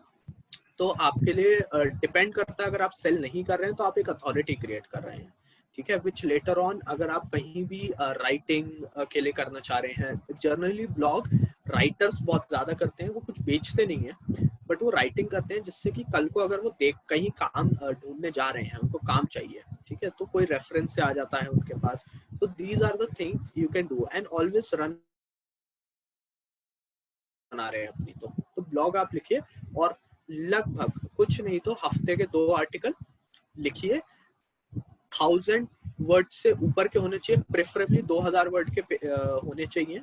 तो आपके लिए डिपेंड करता है, अगर आप सेल नहीं कर रहे हैं तो आप एक अथॉरिटी क्रिएट कर रहे हैं, ठीक है, विच लेटर ऑन अगर आप कहीं भी राइटिंग के लिए करना चाह रहे हैं। जनरली ब्लॉग राइटर्स बहुत ज्यादा करते हैं, वो कुछ बेचते नहीं है बट वो राइटिंग करते हैं, जिससे कि कल को अगर वो कहीं काम ढूंढने जा रहे हैं, उनको काम चाहिए, ठीक है, तो कोई रेफरेंस से आ जाता है उनके पास। तो these are the things you can do and always run बना रहे हैं अपनी, तो ब्लॉग आप लिखिए और लगभग कुछ नहीं तो हफ्ते के 2 आर्टिकल लिखिए, 1000 वर्ड से ऊपर के होने चाहिए, प्रेफरेबली 2000 वर्ड के होने चाहिए,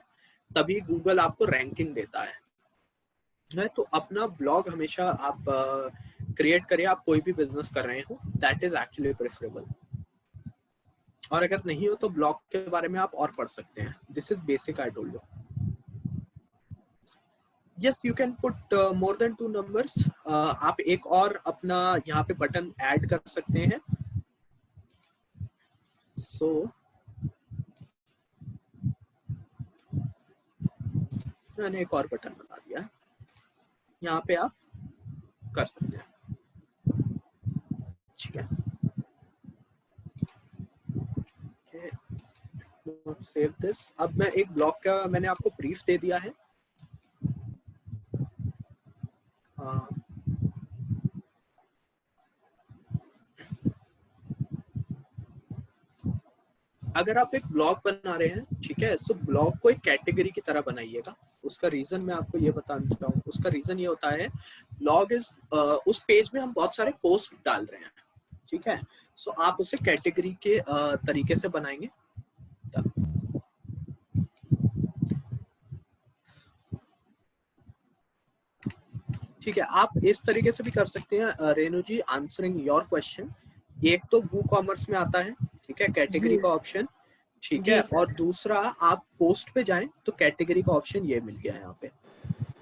तभी गूगल आपको रैंकिंग देता है। तो अपना ब्लॉग हमेशा आप क्रिएट करिए, आप कोई भी बिजनेस कर रहे हो, दैट इज एक्चुअली प्रेफरेबल। और अगर नहीं हो तो ब्लॉग के बारे में आप और पढ़ सकते हैं। This is basic, I told you. Yes, you can put more than 2 numbers. आप एक और अपना यहाँ पे बटन ऐड कर सकते हैं। So मैंने एक और बटन बना दिया, यहाँ पे आप कर सकते हैं। ठीक है, सेव दिस। अब मैं एक ब्लॉग का मैंने आपको ब्रीफ दे दिया है। अगर आप एक ब्लॉग बना रहे हैं, ठीक है, तो ब्लॉग को एक कैटेगरी की तरह बनाइएगा। उसका रीजन मैं आपको ये बताना चाहूँ, उसका रीजन ये होता है, ब्लॉग इज उस पेज में हम बहुत सारे पोस्ट डाल रहे हैं, ठीक है, सो आप उसे कैटेगरी के तरीके से बनाएंगे तब। ठीक है, आप इस तरीके से भी कर सकते हैं। रेणु जी, आंसरिंग योर क्वेश्चन, एक तो वूकॉमर्स में आता है, ठीक है, कैटेगरी का ऑप्शन, ठीक है, और दूसरा आप पोस्ट पे जाएं तो कैटेगरी का ऑप्शन ये मिल गया है यहाँ पे।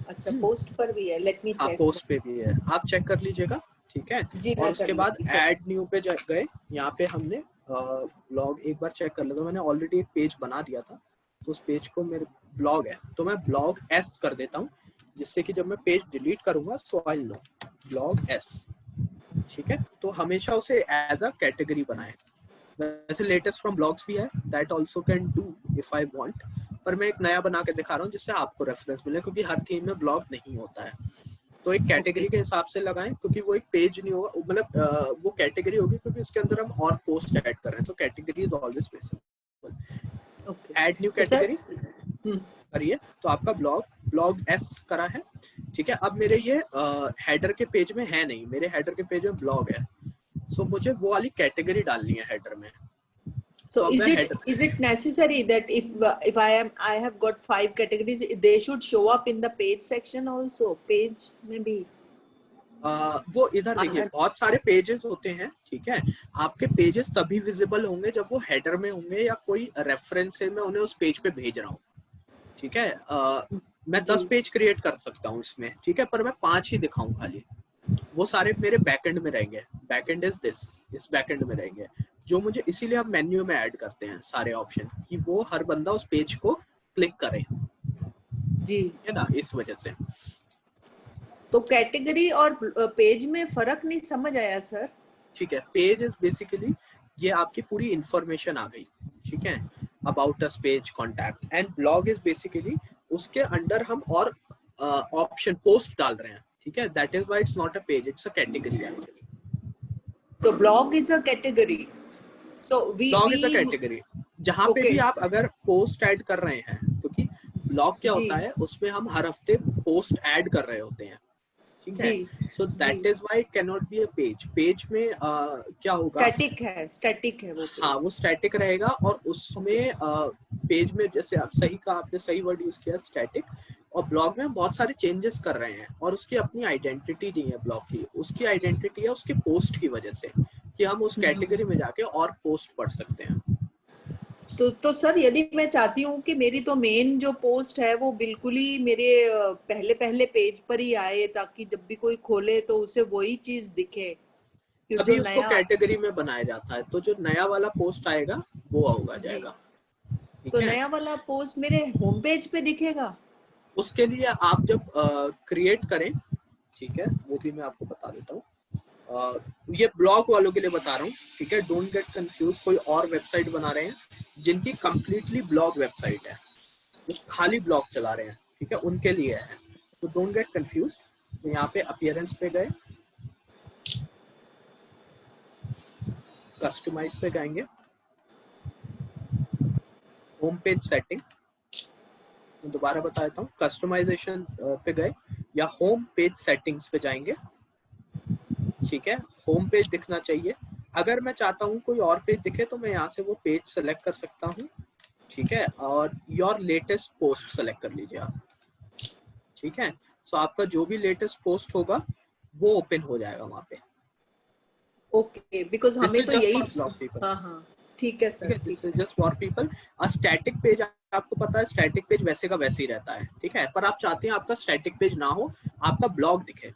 अच्छा, पोस्ट पर भी है, लेट मी चेक। हाँ, पोस्ट पे भी है, आप चेक कर लीजिएगा, ठीक है। और उसके बाद ऐड न्यू पे गए, यहाँ पे हमने ब्लॉग एक बार चेक कर लेता, मैंने ऑलरेडी एक पेज बना दिया था, तो उस पेज को मेरे ब्लॉग है, तो मैं ब्लॉग एस कर देता हूँ, जिससे कि जब मैं पेज डिलीट करूंगा सो आई नो ब्लॉग एस, ठीक है। तो हमेशा उसे एज अ कैटेगरी बनाए। वैसे लेटेस्ट फ्रॉम ब्लॉग्स भी है, that also can do if I want, पर मैं एक नया बना के दिखा रहा हूँ जिससे आपको रेफरेंस मिले, क्योंकि हर थीम में ब्लॉग नहीं होता है। तो एक कैटेगरी के हिसाब से लगाएं, क्योंकि वो एक पेज नहीं होगा, मतलब वो कैटेगरी होगी क्योंकि उसके अंदर हम और पोस्ट ऐड कर रहे हैं, तो category is always basic. Add new category करिए, तो आपका ब्लॉग एस करा है, ठीक है। अब मेरे ये हेडर के पेज में है नहीं, मेरे हेडर के पेज में ब्लॉग है, सो मुझे वो वाली कैटेगरी डालनी है हेडर में। So is it necessary that if I have got 5 categories, they should show up in the page section also, page में भी? वो इधर देखिए, बहुत सारे पेजेस होते हैं, ठीक है, आपके पेजेस तभी विजिबल होंगे जब वो हेडर में होंगे या कोई रेफरेंस है, मैं उन्हें उस पेज पे भेज रहा हूँ, ठीक है। मैं 10 पेज क्रिएट कर सकता हूँ इसमें, ठीक है, पर मैं 5 ही दिखाऊं खाली, वो सारे मेरे बैकएंड में रहेंगे। बैकएंड इज दिस, इस बैकएंड में रहेंगे, जो मुझे इसीलिए हम मेन्यू में ऐड करते हैं सारे ऑप्शन, कि वो हर बंदा उस पेज को क्लिक करे, जी, है ना, इस वजह से। तो कैटेगरी और पेज में फर्क नहीं समझ आया सर। ठीक है, पेज इज बेसिकली ये आपकी पूरी इंफॉर्मेशन आ गई, ठीक है, about us page, contact, and blog is basically उसके अंडर हम और ऑप्शन पोस्ट डाल रहे हैं, ठीक है, that is why it's not a page, it's a category actually. तो blog is a category, so blog is a category, जहां पे भी आप अगर पोस्ट ऐड कर रहे हैं, क्योंकि ब्लॉग क्या होता है, उसमें हम हर हफ्ते पोस्ट ऐड कर रहे होते हैं, ठीक है, so that is why it can not be a page. Page में क्या होगा, स्टैटिक है वो पेज। हाँ, वो स्टैटिक रहेगा, और उसमें पेज में जैसे आप सही कहा, आपने सही वर्ड यूज किया, स्टैटिक, और ब्लॉग में हम बहुत सारे चेंजेस कर रहे हैं, और उसकी अपनी आइडेंटिटी नहीं है ब्लॉग की, उसकी आइडेंटिटी है उसके पोस्ट की वजह से, कि हम उस कैटेगरी में जाके और पोस्ट पढ़ सकते हैं। तो सर, यदि मैं चाहती हूँ कि मेरी तो मेन जो पोस्ट है वो बिल्कुल ही मेरे पहले पेज पर ही आए, ताकि जब भी कोई खोले तो उसे वही चीज दिखे, अभी उसको कैटेगरी में बनाया जाता है, तो जो नया वाला पोस्ट आएगा वो होगा जाएगा। तो नया वाला पोस्ट मेरे होम पेज पे दिखेगा। उसके लिए आप जब क्रिएट करें, ठीक है, वो भी मैं आपको बता देता हूँ, ये ब्लॉग वालों के लिए बता रहा हूँ, ठीक है, डोंट गेट कंफ्यूज। कोई और वेबसाइट बना रहे हैं जिनकी कंप्लीटली ब्लॉग वेबसाइट है, जो खाली ब्लॉग चला रहे हैं, ठीक है, उनके लिए है, तो डोंट गेट कंफ्यूज। तो यहाँ पे अपीयरेंस पे गए, कस्टमाइज पे जाएंगे, होम पेज सेटिंग, दोबारा बता देता हूँ, कस्टमाइजेशन पे गए या होम पेज सेटिंग्स पे जाएंगे, ठीक है, होम पेज दिखना चाहिए। अगर मैं चाहता हूँ कोई और पेज दिखे तो मैं यहाँ से वो पेज सेलेक्ट कर सकता हूँ, ठीक है, और योर लेटेस्ट पोस्ट सेलेक्ट कर लीजिए आप, ठीक है, सो आपका जो भी लेटेस्ट पोस्ट होगा वो ओपन हो जाएगा वहाँ पे। ओके, बिकॉज़ हमें तो यही, हाँ, ठीक है sir, this is just for people. A static page, आपको पता है स्टैटिक पेज वैसे का वैसे ही रहता है, ठीक है, पर आप चाहते हैं आपका स्टैटिक पेज ना हो, आपका ब्लॉग दिखे,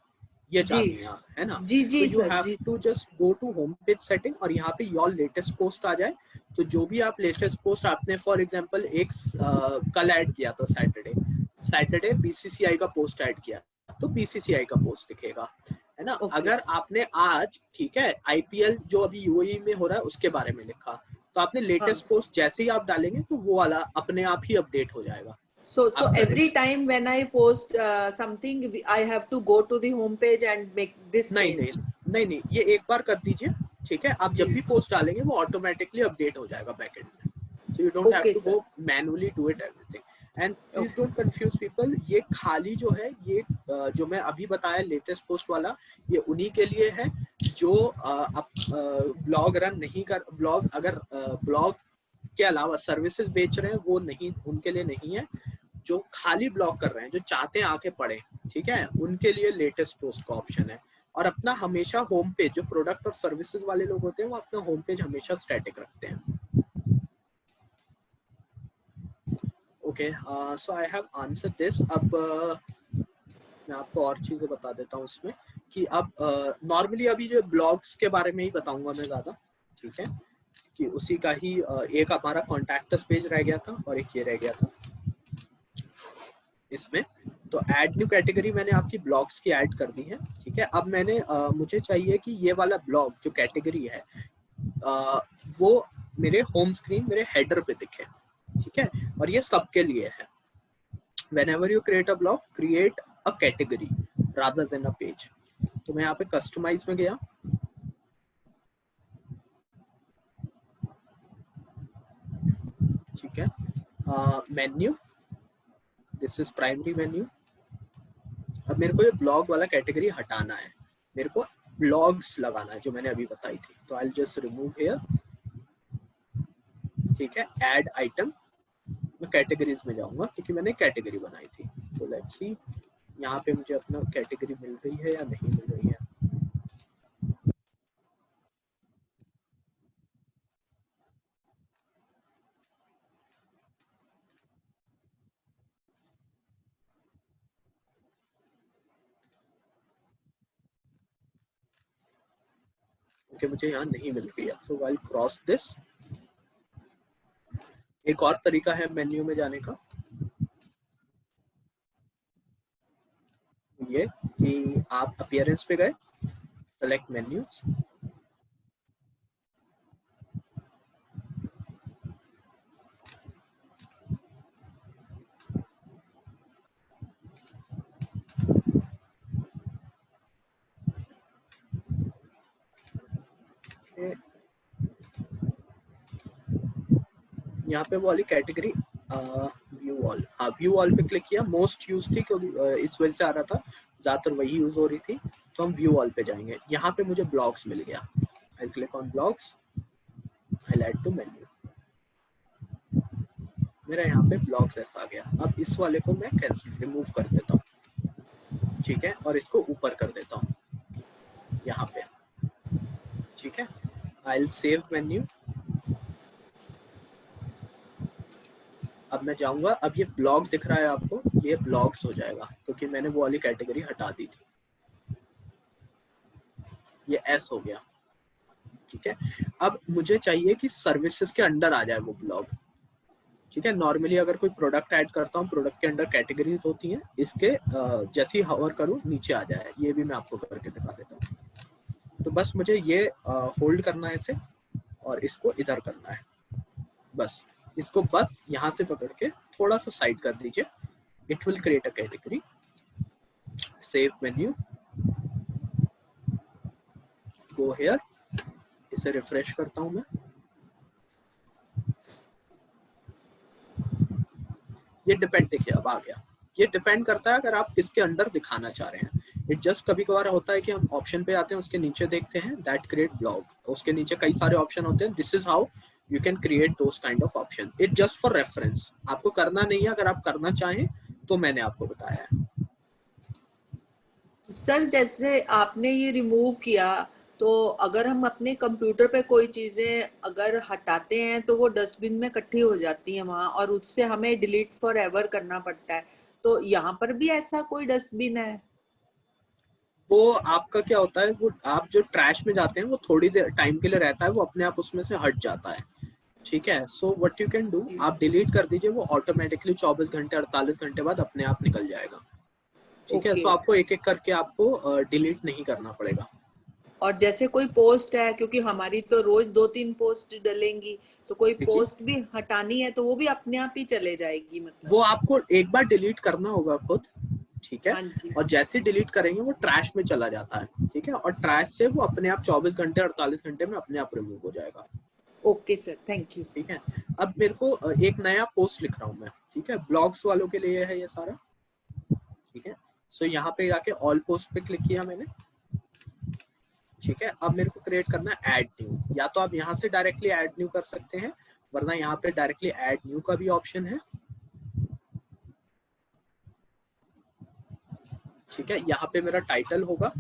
ये चाहते हैं आप, है ना। जी तो you have to just go to home page setting, और यहाँ पे योर लेटेस्ट पोस्ट आ जाए, तो जो भी आप लेटेस्ट पोस्ट आपने, फॉर एग्जांपल एक कल ऐड किया था, सैटरडे बीसीसीआई का पोस्ट ऐड किया, तो बीसीसीआई का पोस्ट दिखेगा, है ना। Okay. अगर आपने आज, ठीक है, आईपीएल जो अभी यूएई में हो रहा है उसके बारे में लिखा, तो आपने लेटेस्ट पोस्ट जैसे ही आप डालेंगे तो वो वाला अपने आप ही अपडेट हो जाएगा। So every time when I post something, I have to go to the home page and make this change. नहीं, ये एक बार कर दीजिए, ठीक है। आप जब भी पोस्ट डालेंगे वो ऑटोमेटिकली अपडेट हो जाएगा बैकएंड में, so you don't have to go manually do it everything. And please don't confuse people. ये खाली जो है, ये जो मैं अभी बताया लेटेस्ट पोस्ट वाला, ये उन्हीं के लिए है जो ब्लॉग रन नहीं कर, ब्लॉग अगर ब्लॉग के अलावा सर्विसेज बेच रहे हैं वो नहीं, उनके लिए नहीं है। जो खाली ब्लॉग कर रहे हैं, जो चाहते हैं आके पढ़े, ठीक है, उनके लिए लेटेस्ट पोस्ट का ऑप्शन है। और अपना हमेशा होम पेज, जो प्रोडक्ट और सर्विसेज वाले लोग होते हैं वो अपना होम पेज हमेशा स्टैटिक रखते हैं। Okay, so I have answered this. अब मैं आपको और चीजें बता देता हूँ उसमें कि अब नॉर्मली अभी जो ब्लॉग्स के बारे में ही बताऊंगा मैं ज्यादा, ठीक है, कि उसी का ही एक हमारा कॉन्टैक्ट पेज रह गया था और एक ये रह गया था इसमें। तो ऐड न्यू कैटेगरी मैंने आपकी ब्लॉग्स की ऐड कर दी है, ठीक है। अब मैंने मुझे चाहिए कि ये वाला ब्लॉग जो कैटेगरी है वो मेरे होम स्क्रीन, मेरे हेडर पे दिखे, ठीक है। और ये सबके लिए है। Whenever you create a blog, create a category rather than a page. तो मैं यहाँ पे कस्टमाइज में गया, ठीक है। Menu, this is primary menu. अब मेरे को ये ब्लॉग वाला कैटेगरी हटाना है, मेरे को ब्लॉग्स लगाना है जो मैंने अभी बताई थी। तो आई जस्ट रिमूव हियर, ठीक है। ऐड आइटम, मैं कैटेगरीज में जाऊंगा क्योंकि मैंने कैटेगरी बनाई थी। सो लेट्स सी यहाँ पे मुझे अपना कैटेगरी मिल रही है या नहीं मिल रही है। ओके, मुझे यहाँ नहीं मिल रही है। So I cross this. एक और तरीका है मेन्यू में जाने का, ये कि आप अपीयरेंस पे गए, सेलेक्ट मेन्यूज, यहाँ पे वो वाली कैटेगरी व्यू ऑल, हाँ व्यू ऑल पे क्लिक किया। मोस्ट यूज थी क्योंकि इस वजह से आ रहा था, ज्यादातर वही यूज हो रही थी। तो हम व्यू ऑल पे जाएंगे। यहाँ पे मुझे ब्लॉग्स मिल गया, I click on blogs, I add to menu. मेरा यहाँ पे ब्लॉग्स ऐसा आ गया। अब इस वाले को मैं कैंसिल, रिमूव कर देता हूँ, ठीक है, और इसको ऊपर कर देता हूँ यहाँ पे, ठीक है। I will save menu. अब मैं जाऊंगा, अब ये ब्लॉग दिख रहा है आपको, ये ब्लॉग्स हो जाएगा क्योंकि मैंने वो वाली कैटेगरी हटा दी थी। ये एस हो गया, ठीक है। अब मुझे चाहिए कि सर्विसेज के अंडर आ जाए वो ब्लॉग, ठीक है। नॉर्मली अगर कोई प्रोडक्ट ऐड करता हूँ, प्रोडक्ट के अंडर कैटेगरीज होती हैं, इसके जैसे ही हवर करूँ नीचे आ जाए। ये भी मैं आपको करके दिखा देता हूँ। तो बस मुझे ये होल्ड करना है इसे और इसको इधर करना है, बस इसको बस यहाँ से पकड़ के थोड़ा सा साइड कर दीजिए। It will create a category. Save menu, go here, इसे रिफ्रेश करता हूं मैं। ये डिपेंड, देखिए अब आ गया। ये डिपेंड करता है अगर आप किसके अंडर दिखाना चाह रहे हैं। इट जस्ट कभी कभार होता है कि हम ऑप्शन पे आते हैं, उसके नीचे देखते हैं दैट क्रिएट ब्लॉग, उसके नीचे कई सारे ऑप्शन होते हैं। This is how you can create those kind of option. It just for reference. आपको करना नहीं है, अगर आप करना चाहें तो मैंने आपको बताया है। सर जैसे आपने ये रिमूव किया, तो अगर हम अपने कंप्यूटर पे कोई चीजें अगर हटाते हैं तो वो डस्टबिन में इकट्ठी हो जाती हैं वहां, और उससे हमें डिलीट फॉर एवर करना पड़ता है। तो यहाँ पर भी ऐसा कोई डस्टबिन है? वो आपका क्या होता है, वो आप जो ट्रैश में जाते हैं वो थोड़ी देर टाइम के लिए रहता है, वो अपने आप उसमें से हट जाता है, ठीक है। So what you can do, आप डिलीट कर दीजिए, वो ऑटोमेटिकली 24 घंटे 48 घंटे बाद अपने आप निकल जाएगा। ठीक है। सो आपको एक एक करके आपको डिलीट नहीं करना पड़ेगा। और जैसे कोई पोस्ट है, क्योंकि हमारी तो रोज 2-3 पोस्ट डलेंगी, तो कोई पोस्ट भी हटानी है तो वो भी अपने आप ही चले जाएगी, मतलब वो आपको एक बार डिलीट करना होगा खुद, ठीक है। हाँ जी। और जैसे डिलीट करेंगे वो ट्रैश में चला जाता है, ठीक है। और ट्रैश से वो अपने आप 24 घंटे 48 घंटे में अपने आप रिमूव हो जाएगा। Okay sir, thank you. ठीक है। अब मेरे को एक नया पोस्ट लिख रहा हूँ मैं, ठीक है। ब्लॉग्स वालों के लिए है ये सारा, ठीक है। सो यहाँ पे जाके ऑल पोस्ट पे क्लिक किया मैंने, ठीक है। अब मेरे को क्रिएट करना है ऐड न्यू। या तो आप यहाँ से डायरेक्टली ऐड न्यू कर सकते हैं, वरना यहाँ पे डायरेक्टली ऐड न्यू का भी ऑप्शन है, ठीक है। यहाँ पे मेरा टाइटल होगा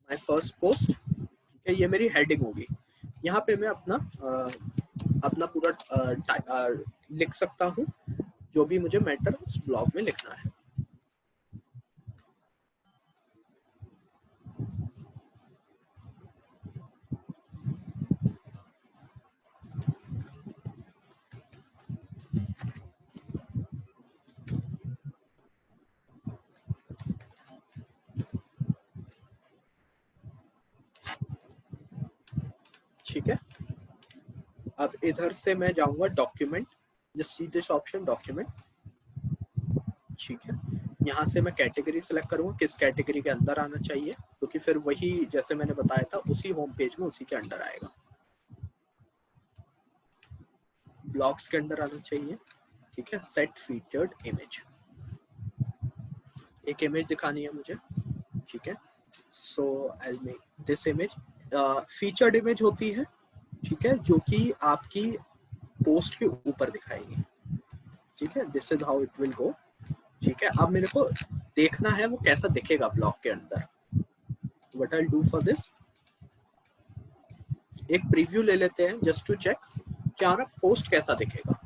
माय फर्स्ट पोस्ट, ठीक है। ये मेरी हेडिंग होगी। यहाँ पे मैं अपना पूरा लिख सकता हूँ जो भी मुझे मैटर उस ब्लॉग में लिखना है। ठीक है। अब इधर से मैं जाऊंगा document, just see this option document, ठीक है। यहाँ से मैं कैटेगरी सेलेक्ट करूंगा, किस कैटेगरी के अंदर आना चाहिए, क्योंकि फिर वही जैसे मैंने बताया था उसी होम पेज में उसी के अंदर आएगा। ब्लॉग्स के अंदर आना चाहिए, ठीक है। सेट फीचर्ड इमेज, एक इमेज दिखानी है मुझे, ठीक है। So I will make this image. Featured image होती है, ठीक है, जो कि आपकी पोस्ट के ऊपर दिखाएगी, ठीक है। This is how it will go, ठीक है। अब मेरे को देखना है वो कैसा दिखेगा ब्लॉग के अंदर। What I will do for this, एक प्रीव्यू ले लेते हैं जस्ट टू चेक कि हमारा पोस्ट कैसा दिखेगा।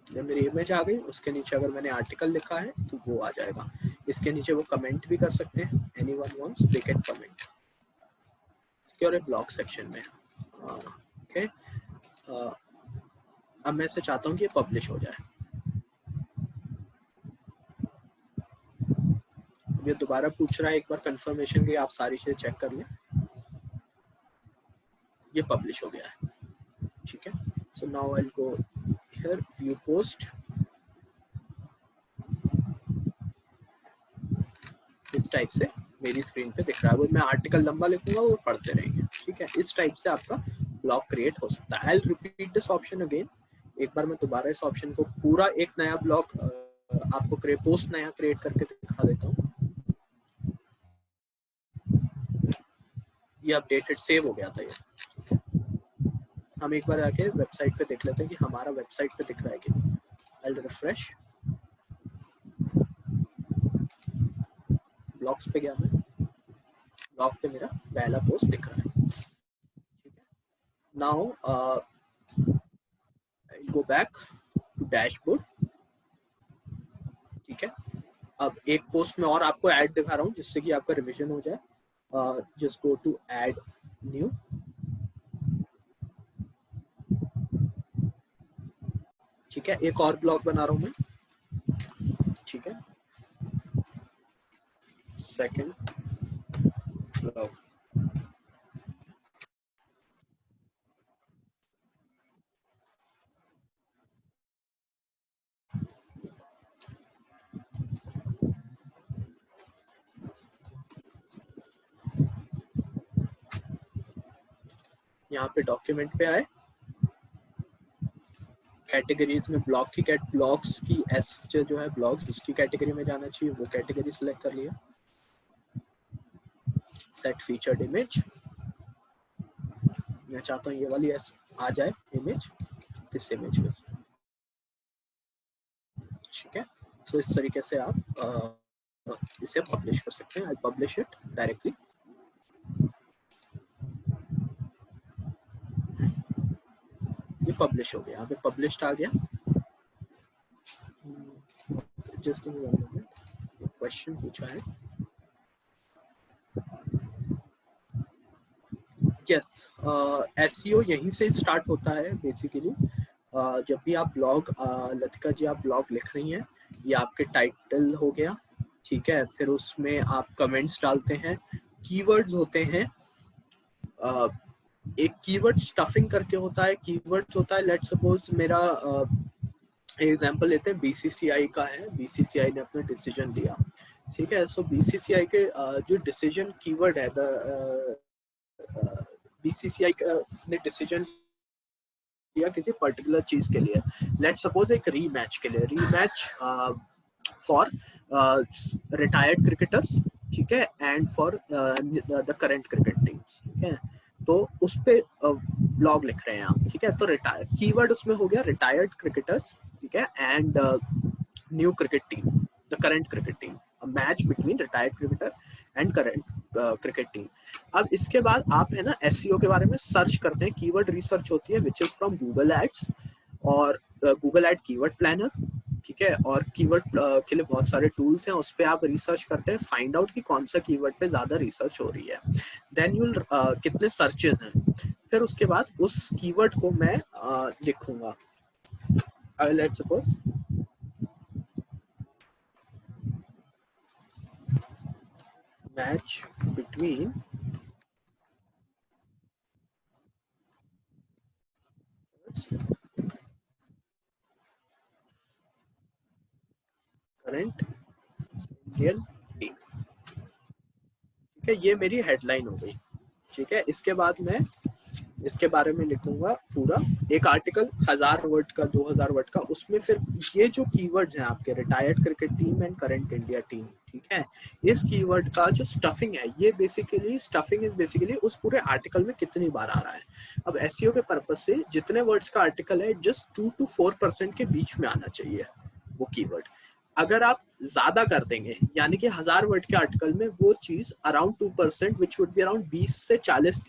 जब मेरी इमेज आ गई, उसके नीचे अगर मैंने आर्टिकल लिखा है तो वो आ जाएगा। इसके नीचे वो कमेंट भी कर सकते हैं, anyone wants they can comment, और एक ब्लॉग सेक्शन में, ओके। अब मैं इसे चाहता हूँ कि ये पब्लिश हो जाए। ये दोबारा पूछ रहा है एक बार कंफर्मेशन की आप सारी चीजें चेक कर लें। ये पब्लिश हो गया है, ठीक है। So now I will go here, view post. इस टाइप से मेरी स्क्रीन पे दिख रहा है। वो मैं आर्टिकल लंबा लिखूंगा वो पढ़ते रहेंगे, ठीक है। इस टाइप से आपका ब्लॉग क्रिएट हो सकता है। I will repeat this option again. एक बार मैं दोबारा इस ऑप्शन को पूरा एक नया ब्लॉग आपको पोस्ट नया क्रिएट करके दिखा देता हूँ। ये अपडेटेड सेव हो गया था ये। हम एक बार आके वेबसाइट पे देख लेते हैं कि हमारा वेबसाइट पे दिख रहा है कि आई विल रिफ्रेश। ब्लॉग्स पे गया मैं, ब्लॉग पे मेरा पहला पोस्ट दिख रहा है, ठीक है। Now I will go back to dashboard, ठीक है। अब एक पोस्ट में और आपको ऐड दिखा रहा हूँ जिससे कि आपका रिवीजन हो जाए। Just go to add new, ठीक है। एक और ब्लॉग बना रहा हूँ मैं, ठीक है। सेकंड ब्लॉग, यहाँ पे डॉक्यूमेंट पे आए, कैटेगरीज में ब्लॉग्स की एस जो है ब्लॉग्स उसकी कैटेगरी में जाना चाहिए, वो कैटेगरी सिलेक्ट कर लिया। सेट फीचर्ड इमेज, मैं चाहता हूँ ये वाली एस आ जाए इमेज, दिस इमेज में, ठीक है। सो इस तरीके से आप इसे पब्लिश कर सकते हैं। I publish it directly. ये पब्लिश हो गया, यहाँ पे पब्लिश्ड आ गया। जस्ट क्वेश्चन पूछा है, यस, एसईओ यहीं से स्टार्ट होता है बेसिकली। जब भी आप ब्लॉग, लतिका जी आप ब्लॉग लिख रही हैं, ये आपके टाइटल हो गया, ठीक है। फिर उसमें आप कमेंट्स डालते हैं, कीवर्ड्स होते हैं, एक कीवर्ड स्टफिंग करके होता है, कीवर्ड्स होता है, लेट्स सपोज मेरा एग्जांपल लेते हैं, बीसीसीआई का है, बीसीसीआई ने अपना डिसीजन लिया, ठीक है। सो बीसीसीआई के जो डिसीजन कीवर्ड है, बीसीसीआई ने डिसीजन लिया किसी पर्टिकुलर चीज के लिए, लेट्स सपोज एक रीमैच के लिए, रीमैच फॉर रिटायर्ड क्रिकेटर्स, ठीक है, and for the current cricket teams, ठीक है। तो उस पे ब्लॉग लिख रहे हैं आप, ठीक है। तो रिटायर कीवर्ड उसमें हो गया रिटायर्ड क्रिकेटर्स, ठीक है, and new cricket team, the current cricket team, a match between retired cricketer and current cricket team. अब इसके बाद आप है ना एसईओ के बारे में सर्च करते हैं, कीवर्ड रिसर्च होती है which is from Google Ads और गूगल एड कीवर्ड प्लानर, ठीक है। और कीवर्ड के लिए बहुत सारे टूल्स हैं, उस पर आप रिसर्च करते हैं, फाइंड आउट कि कौन सा कीवर्ड पे ज्यादा रिसर्च हो रही है, देन यूल कितने सर्चेस हैं, फिर उसके बाद उस कीवर्ड को मैं लिखूंगा, let's suppose match between current Indian team, ठीक है। ये मेरी हेडलाइन हो गई, ठीक है। इसके बाद मैं इसके बारे में लिखूंगा पूरा एक आर्टिकल 1000 वर्ड का, 2000 वर्ड का, उसमें फिर ये जो कीवर्ड्स हैं आपके retired cricket team and current India team, ठीक है, इस कीवर्ड का जो स्टफिंग है, ये बेसिकली स्टफिंग इज बेसिकली उस पूरे आर्टिकल में कितनी बार आ रहा है। अब एसईओ के पर्पस से जितने वर्ड्स का आर्टिकल है, जस्ट 2 to 4% के बीच में आना चाहिए वो कीवर्ड। अगर आप ज्यादा कर देंगे, यानी कि 1000 वर्ड के आर्टिकल में वो चीज around 2%, which would be around 20 से 40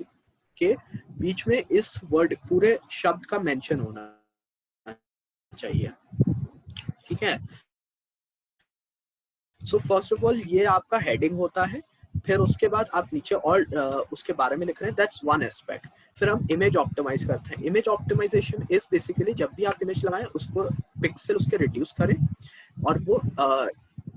के बीच में इस वर्ड पूरे शब्द का मेंशन होना चाहिए, ठीक है। सो फर्स्ट ऑफ ऑल ये आपका हेडिंग होता है, फिर उसके बाद आप नीचे और उसके बारे में लिख रहे हैं, दैट्स वन एस्पेक्ट। फिर हम इमेज ऑप्टिमाइज करते हैं। इमेज ऑप्टिमाइजेशन इज बेसिकली जब भी आप इमेज लगाएं, उसको पिक्सल उसके रिड्यूस करें और वो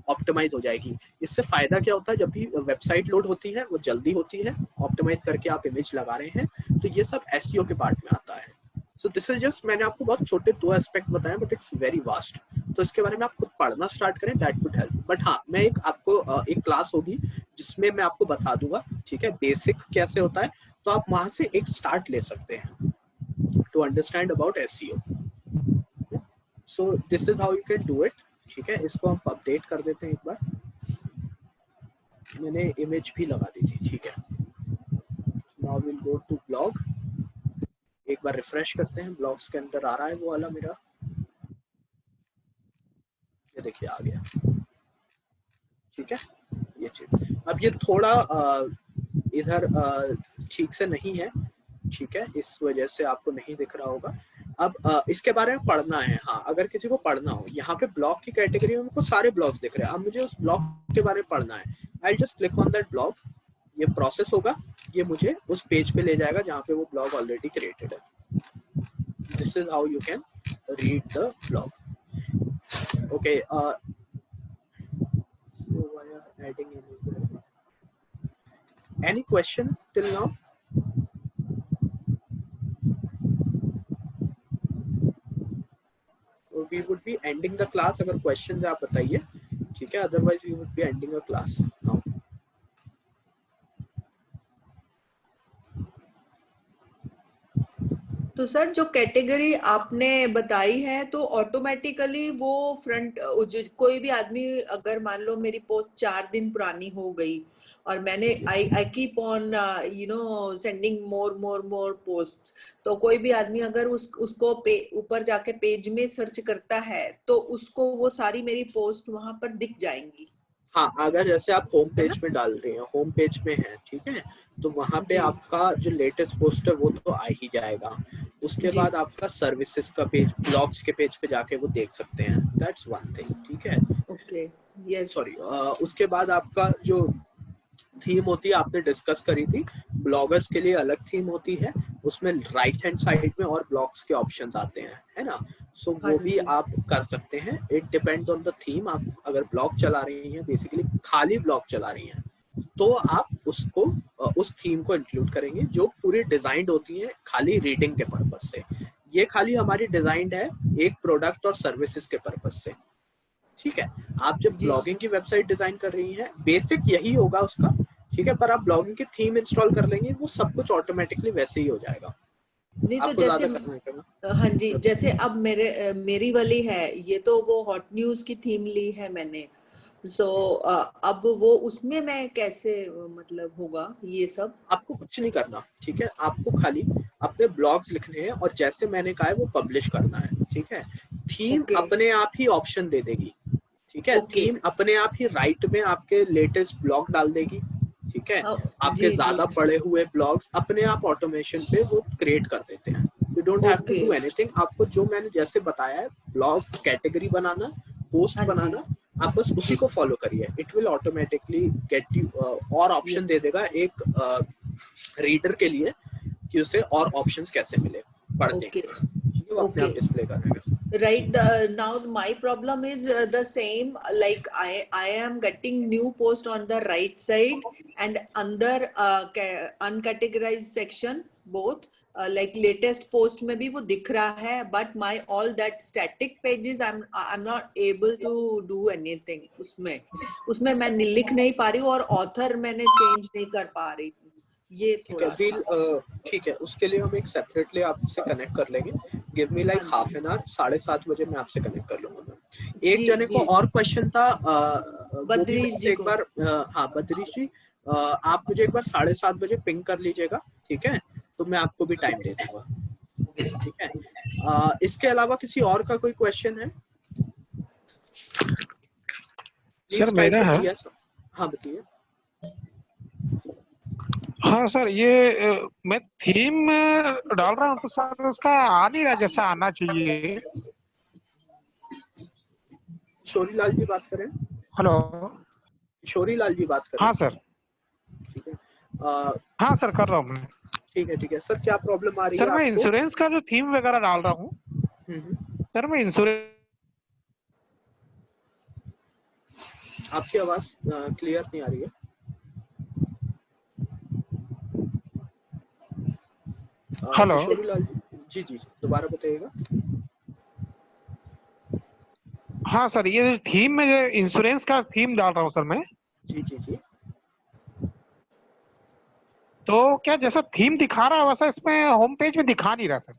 ऑप्टिमाइज हो जाएगी। इससे फायदा क्या होता है, जब भी वेबसाइट लोड होती है वो जल्दी होती है, ऑप्टिमाइज करके आप इमेज लगा रहे हैं, तो ये सब एसईओ के पार्ट में आता है। सो दिस इज जस्ट, मैंने आपको बहुत छोटे 2 एस्पेक्ट बताए, बट इट्स वेरी वास्ट, तो इसके बारे में आप खुद पढ़ना स्टार्ट करें, दैट वुड हेल्प। बट हाँ, मैं आपको एक क्लास होगी जिसमें मैं आपको बता दूंगा, ठीक है, बेसिक कैसे होता है, तो आप वहां से एक स्टार्ट ले सकते हैं to understand about SEO. So this is how you can do it, ठीक है। इसको हम अपडेट कर देते हैं एक बार, मैंने इमेज भी लगा दी थी, ठीक है। Now will go to blog, एक बार रिफ्रेश करते हैं, ब्लॉग्स के अंदर आ रहा है वो वाला मेरा, ये देखिए आ गया, ठीक है, ये चीज। अब ये थोड़ा इधर ठीक से नहीं है, ठीक है, इस वजह से आपको नहीं दिख रहा होगा। अब इसके बारे में पढ़ना है, हाँ, अगर किसी को पढ़ना हो, यहाँ पे ब्लॉग की कैटेगरी में मुझको सारे ब्लॉग्स दिख रहे हैं, अब मुझे उस ब्लॉग के बारे में पढ़ना है, I just click on that blog, ये प्रोसेस होगा, ये मुझे उस पेज पे ले जाएगा जहाँ पे वो ब्लॉग ऑलरेडी क्रिएटेड है। This is how you can read the blog, okay. So why are adding image? Any question till now? So we would be ending the class. अगर questions है आप बताइए, ठीक है, otherwise we would be ending the class now. तो sir जो category आपने बताई है, तो ऑटोमेटिकली वो फ्रंट, कोई भी आदमी अगर मान लो मेरी पोस्ट 4 दिन पुरानी हो गई और मैंने I keep on sending more posts, तो कोई भी आदमी अगर उसको ऊपर जाके पेज में सर्च करता है तो उसको वो सारी मेरी पोस्ट वहां पर दिख जाएंगी। हाँ, अगर जैसे आप होम पेज में डाल रहे हैं, होम पेज में है, ठीक है, तो वहां पे आपका जो लेटेस्ट पोस्ट है वो तो आ ही जाएगा। उसके बाद आपका सर्विसेज का पेज, ब्लॉग्स के पेज पे जाके वो देख सकते हैं, दैट्स वन थिंग, ठीक है। Okay, yes. सॉरी, उसके बाद आपका जो थीम होती है आपने डिस्कस करी थी, ब्लॉगर्स के लिए अलग थीम होती है, उसमें राइट हैंड साइड में और ब्लॉग्स के ऑप्शंस आते हैं, है ना। सो वो भी आप कर सकते हैं, it depends on the theme. आप अगर ब्लॉग चला रही हैं, बेसिकली खाली ब्लॉग चला रही हैं, तो आप उसको उस थीम को इंक्लूड करेंगे, जो पूरी डिजाइंड होती है खाली रीडिंग के पर्पज से। ये खाली हमारी डिजाइंड है एक प्रोडक्ट और सर्विसेज के पर्पज से, ठीक है। आप जब ब्लॉगिंग की वेबसाइट डिजाइन कर रही हैं, बेसिक यही होगा उसका, ठीक है, पर आप ब्लॉगिंग की थीम इंस्टॉल कर लेंगे, वो सब कुछ ऑटोमेटिकली वैसे ही हो जाएगा। नहीं तो आपको जैसे, ज्यादा करना है। हाँ जी, जैसे अब मेरी वाली है, ये तो वो हॉट न्यूज की थीम ली है मैंने। सो अब वो उसमें मैं कैसे मतलब होगा ये सब? आपको कुछ नहीं करना, ठीक है। आपको खाली अपने ब्लॉग्स लिखने हैं और जैसे मैंने कहा है वो पब्लिश करना है, ठीक है। थीम अपने आप ही ऑप्शन दे देगी, ठीक है। थीम अपने आप ही राइट में आपके लेटेस्ट ब्लॉग डाल देगी, ठीक है। आपके ज्यादा पढ़े हुए ब्लॉग्स अपने आप ऑटोमेशन पे वो क्रिएट कर देते हैं। You don't have to do anything. आपको जो मैंने जैसे बताया है, ब्लॉग कैटेगरी बनाना, पोस्ट बनाना, आप बस उसी को फॉलो करिए, it will automatically get you और ऑप्शन दे देगा एक रीडर के लिए कि उसे और ऑप्शंस कैसे मिले पढ़ने के, वो अपने आप डिस्प्ले करेगा। Right, now my problem is the same, like I am getting new post on the right side and under uncategorized section both, like latest post में भी वो दिख रहा है, but my all that static pages I'm not able to do anything उसमें मैं लिख नहीं पा रही हूँ और author मैंने change नहीं कर पा रही हूँ। ये थोड़ा ठीक है, उसके लिए हम एक सेपरेटली आपसे कनेक्ट कर लेंगे। Give me like half an hour, 7:30 बजे मैं आपसे कनेक्ट कर लूंगा। एक जने को और क्वेश्चन था, बद्रीश जी एक बार, हाँ बद्रीश जी, आप मुझे एक बार 7:30 बजे पिंग कर लीजिएगा, ठीक है, तो मैं आपको भी टाइम दे दूंगा, ठीक है। इसके अलावा किसी और का कोई क्वेश्चन है? सर मेरा है। हाँ बताइए। हाँ सर, ये मैं थीम डाल रहा हूँ तो सर उसका आ नहीं रहा जैसा आना चाहिए। किशोरी लाल जी बात करें? हेलो, किशोरी लाल जी बात करें? हाँ सर। ठीक है, हाँ सर कर रहा हूँ मैं। ठीक है सर, क्या प्रॉब्लम आ रही है सर? मैं इंश्योरेंस का जो थीम वगैरह डाल रहा हूँ सर, मैं इंश्योरेंस, आपकी आवाज क्लियर नहीं आ रही है। हेलो, किशोरी लाल जी, जी दोबारा बताइएगा। हाँ सर, ये थीम में जो इंश्योरेंस का थीम डाल रहा हूँ सर मैं। जी जी जी। तो क्या जैसा थीम दिखा रहा है वैसा इसमें होम पेज में दिखा नहीं रहा सर?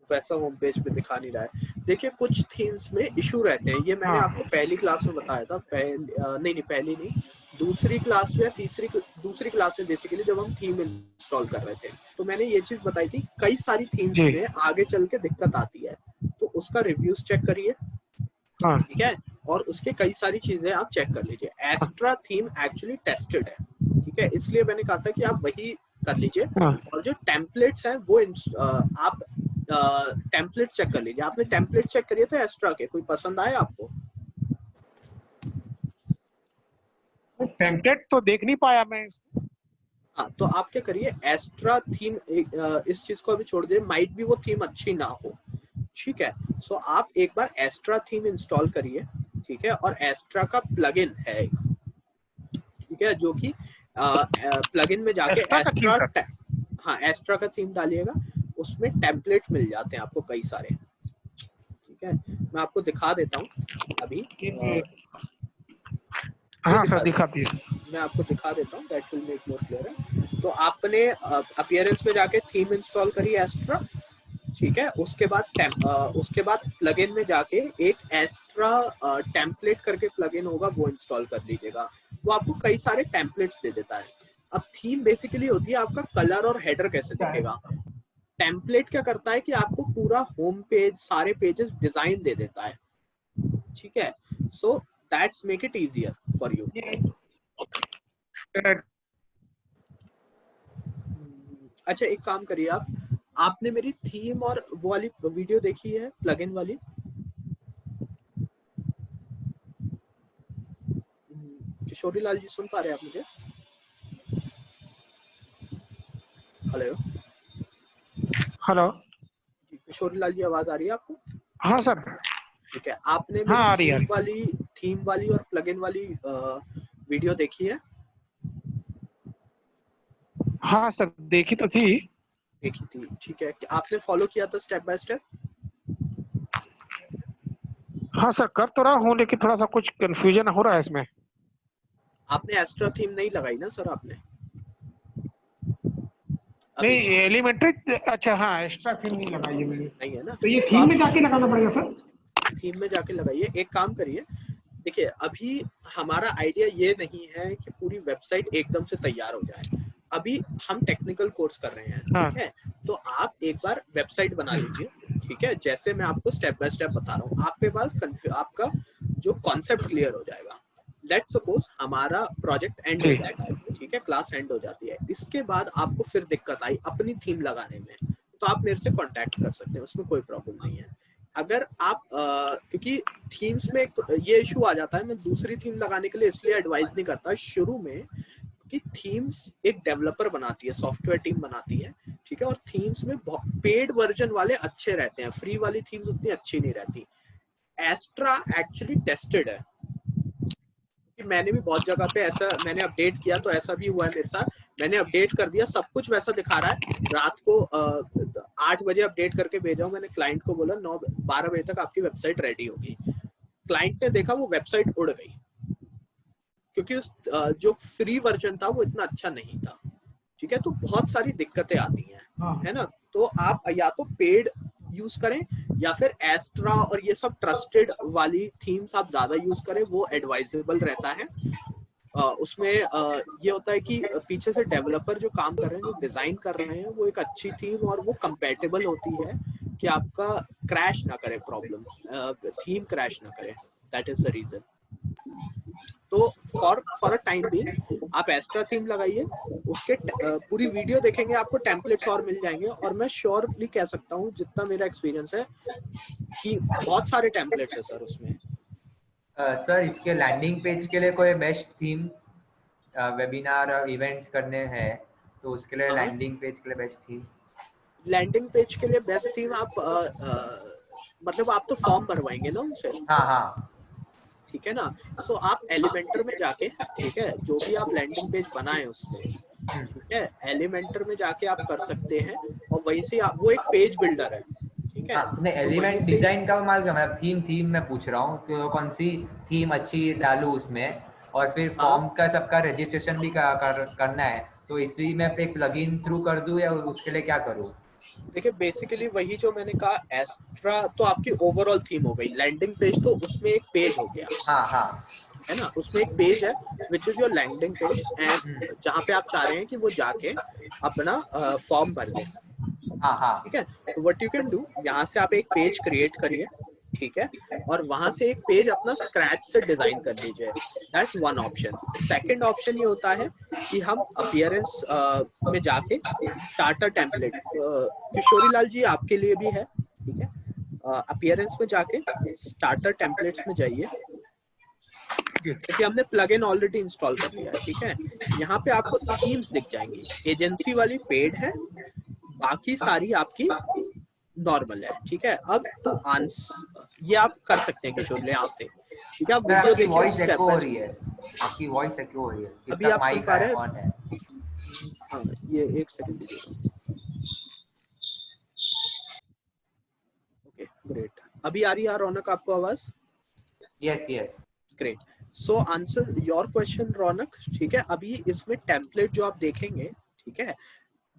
वैसा होम पेज पे दिखा नहीं रहा है। देखिए कुछ थीम्स में इशू रहते हैं, ये मैंने आपको पहली क्लास में बताया था, पहली नहीं, दूसरी क्लास में, दूसरी क्लास में बेसिकली जब हम थीम इंस्टॉल कर रहे थे, तो मैंने ये चीज बताई थी, कई सारी थीम्स में आगे चल के दिक्कत आती है, तो उसका रिव्यूज चेक करिए, ठीक है, और उसके कई सारी चीजें आप चेक कर लीजिए। एस्ट्रा थीम एक्चुअली टेस्टेड है, ठीक है, इसलिए मैंने कहा था कि आप वही कर लीजिए। और जो टेम्पलेट्स हैं वो आप टेम्पलेट चेक कर लीजिए। आपने टेम्पलेट चेक करिए थे एस्ट्रा के, कोई पसंद आए आपको? टेम्पलेट तो देख नहीं पाया मैं। हाँ, तो आप क्या करिए, एस्ट्रा थीम, इस चीज को अभी छोड़ दीजिए, माइट भी वो थीम अच्छी ना हो, ठीक है। सो आप एक बार एस्ट्रा थीम इंस्टॉल करिए, ठीक है, और एस्ट्रा का प्लगइन है, ठीक है, जो कि प्लगइन में जाके एस्ट्रा, हाँ एस्ट्रा का थीम डालिएगा, उसमें टेम्पलेट मिल जाते हैं आपको कई सारे, ठीक है। मैं आपको दिखा देता हूँ अभी, हाँ सर दिखा दीजिए। मैं आपको दिखा देता हूँ, that will make more clear. तो आपने अपीयरेंस में जाके थीम इंस्टॉल करी एस्ट्रा, ठीक है, उसके बाद प्लगइन में जाके एक एस्ट्रा टेम्पलेट करके प्लगइन होगा, वो इंस्टॉल कर लीजिएगा। वो आपको कई सारे टेम्पलेट्स दे देता है। अब थीम बेसिकली होती है आपका कलर और हेडर कैसे दिखेगा। टेम्पलेट क्या करता है कि आपको पूरा होम पेज, सारे पेजेस डिजाइन दे देता है, ठीक है। So that's make it easier for you. अच्छा एक काम करिए, आपने मेरी थीम और वो वाली वीडियो देखी है प्लगइन वाली? किशोरी लाल जी सुन पा रहे हैं आप मुझे? Hello hello. जी, किशोरी लाल जी आवाज आ रही है आपको? हाँ सर। ठीक है, आपने हाँ, आ मेरी रही है। थीम वाली और प्लगइन वाली वीडियो देखी है? हाँ सर, देखी तो थी। देखी थी, ठीक है। आपने फॉलो किया था स्टेप बाय स्टेप? हाँ सर, कर तो रहा हूँ, लेकिन थोड़ा सा कुछ कंफ्यूजन हो रहा है इसमें। आपने एस्ट्रा थीम नहीं लगाई ना सर आपने? अभी नहीं, एलिमेंट्री, अच्छा हाँ, एक्स्ट्रा थीम नहीं लगाई है मैंने। नहीं है ना, तो ये तो थीम आप में जाके लगाना पड़ेगा सर? थीम में जाके लगाइए। एक काम करिए, देखिए अभी हमारा आइडिया ये नहीं है कि पूरी वेबसाइट एकदम से तैयार हो जाए। अभी हम टेक्निकल कोर्स कर रहे हैं, हाँ। ठीक है? तो आप एक बार वेबसाइट बना लीजिए, ठीक है? जैसे मैं आपको स्टेप बाय स्टेप बता रहा हूँ, आपके पास आपका जो कॉन्सेप्ट क्लियर हो जाएगा। लेट्स सपोज हमारा प्रोजेक्ट एंड हो जी। जाता है, ठीक है, क्लास एंड हो जाती है, इसके बाद आपको फिर दिक्कत आई अपनी थीम लगाने में, तो आप मेरे से कांटेक्ट कर सकते हैं, उसमें कोई प्रॉब्लम नहीं है। अगर आप क्योंकि थीम्स में ये इशू आ जाता है, मैं दूसरी थीम लगाने के लिए इसलिए एडवाइस नहीं करता शुरू में, कि थीम्स एक डेवलपर बनाती है, सॉफ्टवेयर टीम बनाती है, ठीक है? और थीम्स में पेड वर्जन वाले अच्छे रहते हैं, फ्री वाली थीम्स उतनी अच्छी नहीं रहती। एस्ट्रा एक्चुअली टेस्टेड है, मैंने भी बहुत जगह पे ऐसा मैंने अपडेट किया तो ऐसा भी हुआ है मेरे साथ। मैंने अपडेट कर दिया, सब कुछ वैसा दिखा रहा है, रात को 8 बजे अपडेट करके भेजा हूं, मैंने क्लाइंट को बोला 12 बजे तक आपकी वेबसाइट रेडी होगी। क्लाइंट ने देखा, वो वेबसाइट उड़ गई, क्योंकि उस जो फ्री वर्जन था वो इतना अच्छा नहीं था, ठीक है? तो बहुत सारी दिक्कतें आती हैं, है ना? तो आप या तो पेड यूज करें या फिर एस्ट्रा और ये सब ट्रस्टेड वाली थीम्स आप ज्यादा यूज करें, वो एडवाइजेबल रहता है। उसमें ये होता है कि पीछे से डेवलपर जो काम कर रहे हैं, जो डिजाइन कर रहे हैं, वो एक अच्छी थीम और वो कंपैटिबल होती है कि आपका क्रैश ना करे, प्रॉब्लम थीम क्रैश ना करे, दैट इज द रीजन। तो फॉर अ टाइम बीइंग आप एक्स्ट्रा थीम लगाइए, उसके पूरी वीडियो देखेंगे आपको टेम्पलेट्स और मिल जाएंगे, और मैं श्योरली कह सकता हूँ जितना मेरा एक्सपीरियंस है कि बहुत सारे टेम्पलेट्स है सर उसमें। सर इसके लैंडिंग पेज के लिए कोई बेस्ट थीम, वेबिनार और इवेंट्स करने हैं तो उसके लिए लैंडिंग पेज के लिए बेस्ट थीम? लैंडिंग पेज के लिए बेस्ट थीम आप मतलब आप तो फॉर्म भरवाएंगे ना उनसे? हाँ हाँ, ठीक है ना? सो आप एलिमेंटर में जाके, ठीक है, जो भी आप लैंडिंग पेज बनाए उसमें, ठीक है, एलिमेंटर में जाके आप कर सकते हैं, और वहीं से आप, वो एक पेज बिल्डर है, ठीक है? नहीं एलिमेंट डिजाइन का मालूम है, मतलब थीम मैं पूछ रहा हूँ कि कौन सी थीम अच्छी डालूं उसमें, और फिर फॉर्म का सबका रजिस्ट्रेशन भी करना है, तो इसी में एक प्लगइन थ्रू कर दूं या उसके लिए क्या करूं? देखिए बेसिकली वही जो मैंने कहा, एस्ट्रा तो आपकी ओवरऑल थीम हो गई, लैंडिंग पेज तो उसमें एक पेज हो गया, हाँ हाँ, है ना? उसमें एक पेज है which is your landing page, and जहाँ पे आप चाह रहे हैं कि वो जाके अपना फॉर्म भर ले, हाँ हाँ, ठीक है? तो व्हाट यू कैन डू, यहाँ से आप एक पेज क्रिएट करिए, ठीक है, और वहां से एक पेज अपना स्क्रैच से डिजाइन कर लीजिए, that's one option. Second option ये होता है कि हम अपीयरेंस में जाके स्टार्टर टेम्पलेट, किशोरी लाल जी आपके लिए भी है, ठीक है? अपीयरेंस में जाके स्टार्टर टेम्पलेट्स में जाइए, क्योंकि हमने प्लगइन ऑलरेडी इंस्टॉल कर लिया है, ठीक है? यहाँ पे आपको थीम्स दिख जाएंगी, एजेंसी वाली पेड है, बाकी सारी आपकी नॉर्मल है, ठीक है? अब तो आंसर ये आप कर सकते हैं किशोर यहाँ से, ठीक है? आप वीडियो आपकी देखिए, वॉइस स्टेप एको बाय हो रही है, आपकी वॉइस एको हो रही है, अभी इसका आप सुन माइक पा रहे हैं? ऑन है। हाँ, ये एक सेकंड दीजिए। ओके ग्रेट, अभी आ रही है रौनक आपको आवाज? Yes yes, great. So answer your question Raunak, ठीक है? अभी इसमें टेम्पलेट जो आप देखेंगे, ठीक है,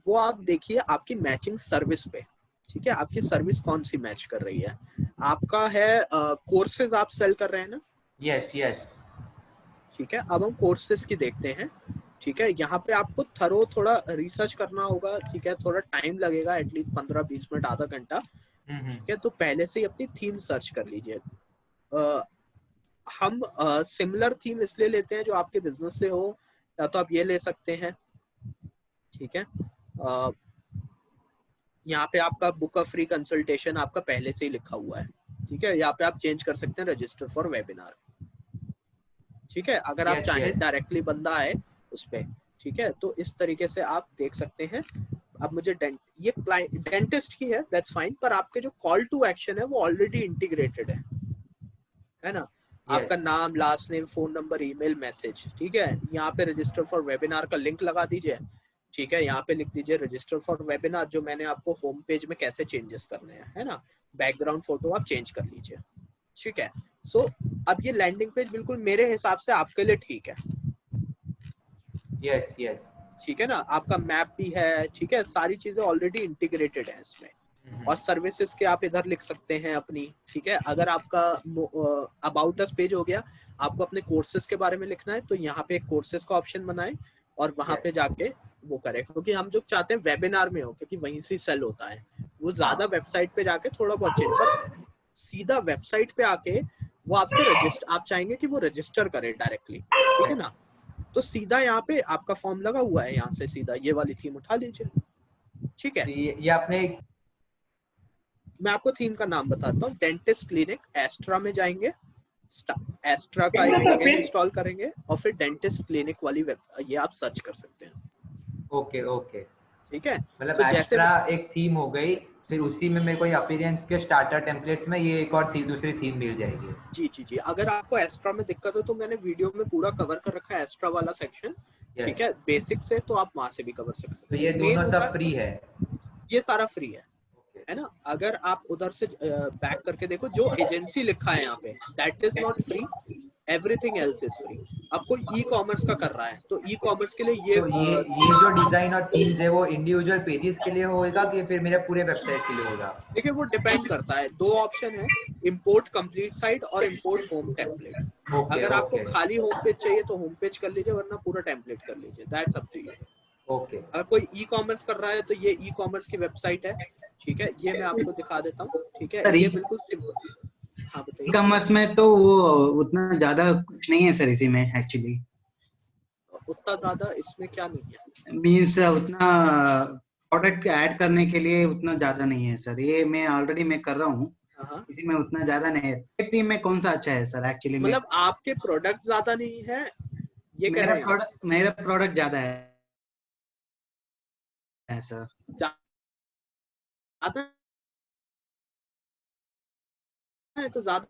वो आप देखिए आपकी मैचिंग सर्विस पे, ठीक है? आपकी सर्विस कौन सी मैच कर रही है? आपका है कोर्सेज आप सेल कर रहे हैं ना? यस यस, ठीक है, अब हम कोर्सेज की देखते हैं, ठीक है? यहाँ पे आपको थरो थोड़ा रिसर्च करना होगा, ठीक है? थोड़ा टाइम लगेगा, एटलीस्ट 15-20 मिनट, आधा घंटा, ठीक है? तो पहले से ही अपनी थीम सर्च कर लीजिए। हम सिमिलर थीम इसलिए लेते हैं जो आपके बिजनेस से हो, या तो आप ये ले सकते हैं, ठीक है? यहाँ पे आपका बुक अ फ्री कंसल्टेशन आपका पहले से ही लिखा हुआ है, ठीक है? यहाँ पे आप चेंज कर सकते हैं रजिस्टर फॉर वेबिनार, ठीक है? अगर आप Yes, चाहें yes. डायरेक्टली बंदा आए उस पे, ठीक है? तो इस तरीके से आप देख सकते हैं। अब मुझे ये डेंटिस्ट की है, दैट्स फाइन, पर आपके जो कॉल टू एक्शन है वो ऑलरेडी इंटीग्रेटेड है ना? आपका नाम, last name, phone number, email, message, ठीक है। यहाँ पे रजिस्टर फॉर वेबिनार का लिंक लगा दीजिए, ठीक है। यहाँ पे लिख दीजिए रजिस्टर फॉर वेबिनार, जो मैंने आपको होम पेज में कैसे चेंजेस करने हैं, है ना। बैकग्राउंड फोटो आप चेंज कर लीजिए, ठीक है। सो अब ये लैंडिंग पेज बिल्कुल मेरे हिसाब से आपके लिए ठीक है। यस यस, ठीक है ना, आपका मैप भी है, ठीक है, सारी चीजें ऑलरेडी इंटीग्रेटेड है इसमें। और सर्विसेज के आप इधर लिख सकते हैं अपनी, ठीक है। अगर आपका अबाउट अस पेज हो गया, आपको अपने कोर्सेज के बारे में लिखना है, तो यहाँ पे एक कोर्सेज का ऑप्शन बनाए और वहां पे जाके वो करें, क्योंकि हम जो चाहते हैं वेबिनार में हो, क्योंकि वहीं से सेल होता है। वो ज्यादा वेबसाइट पे जाके थोड़ा बहुत चेंज, पर सीधा वेबसाइट पे आके वो आपसे रजिस्टर, आप चाहेंगे कि वो रजिस्टर करे डायरेक्टली, ठीक है ना। तो सीधा यहाँ पे आपका फॉर्म लगा हुआ है, यहाँ से सीधा ये वाली थीम उठा लीजिए, ठीक है। ये आपने, मैं आपको थीम का नाम बताता हूँ, डेंटिस्ट क्लिनिक। एस्ट्रा में जाएंगे, एस्ट्रा का एक प्लगइन इंस्टॉल करेंगे और फिर डेंटिस्ट क्लिनिक वाली ये आप सर्च कर सकते हैं। ओके ओके, ठीक है। मतलब तो जैसे एस्ट्रा एक थीम हो गई, फिर उसी में मेरे को अपीयरेंस के स्टार्टर टेम्पलेट्स में ये एक और दूसरी थीम मिल जाएगी। जी जी जी, अगर आपको एस्ट्रा में दिक्कत हो तो मैंने वीडियो में पूरा कवर कर रखा है एस्ट्रा वाला सेक्शन, ठीक है, बेसिक से, तो आप वहां से भी कवर कर सकते तो हैं। ये दोनों सब फ्री है? ये सारा फ्री है ना। अगर आप उधर से बैक करके देखो, जो एजेंसी लिखा है यहाँ पे, that is not free, everything else is free. अब कोई ई कॉमर्स का कर रहा है तो ई कॉमर्स के लिए तो ये जो डिजाइन और थीम्स है वो इंडिविजुअल पेजेस के लिए होगा कि फिर मेरे पूरे वेबसाइट के लिए होगा? देखिए वो डिपेंड करता है, दो ऑप्शन है, इंपोर्ट कंप्लीट साइट और इंपोर्ट होम टेम्पलेट। अगर आपको खाली होम पेज चाहिए तो होम पेज कर लीजिए, वरना पूरा टेम्पलेट कर लीजिए, that's up to you. Okay, अगर कोई ई कॉमर्स कर रहा है तो ये ई कॉमर्स की वेबसाइट है, ठीक है, ये मैं आपको दिखा देता हूँ, ठीक है। ये बिल्कुल सिंपल। हाँ बताइए। ई कॉमर्स में तो वो उतना ज्यादा कुछ नहीं है सर, इसी में एक्चुअली उतना ज्यादा इसमें क्या नहीं है, मीन्स उतना प्रोडक्ट ऐड करने के लिए उतना ज्यादा नहीं है सर। ये मैं ऑलरेडी मैं कर रहा हूँ, इसी में उतना ज्यादा नहीं है। टीम में कौन सा अच्छा है सर एक्चुअली? मतलब आपके प्रोडक्ट ज्यादा नहीं है, ये कह रहे हैं? मेरा प्रोडक्ट ज्यादा है सर। ज्यादा है तो ज्यादा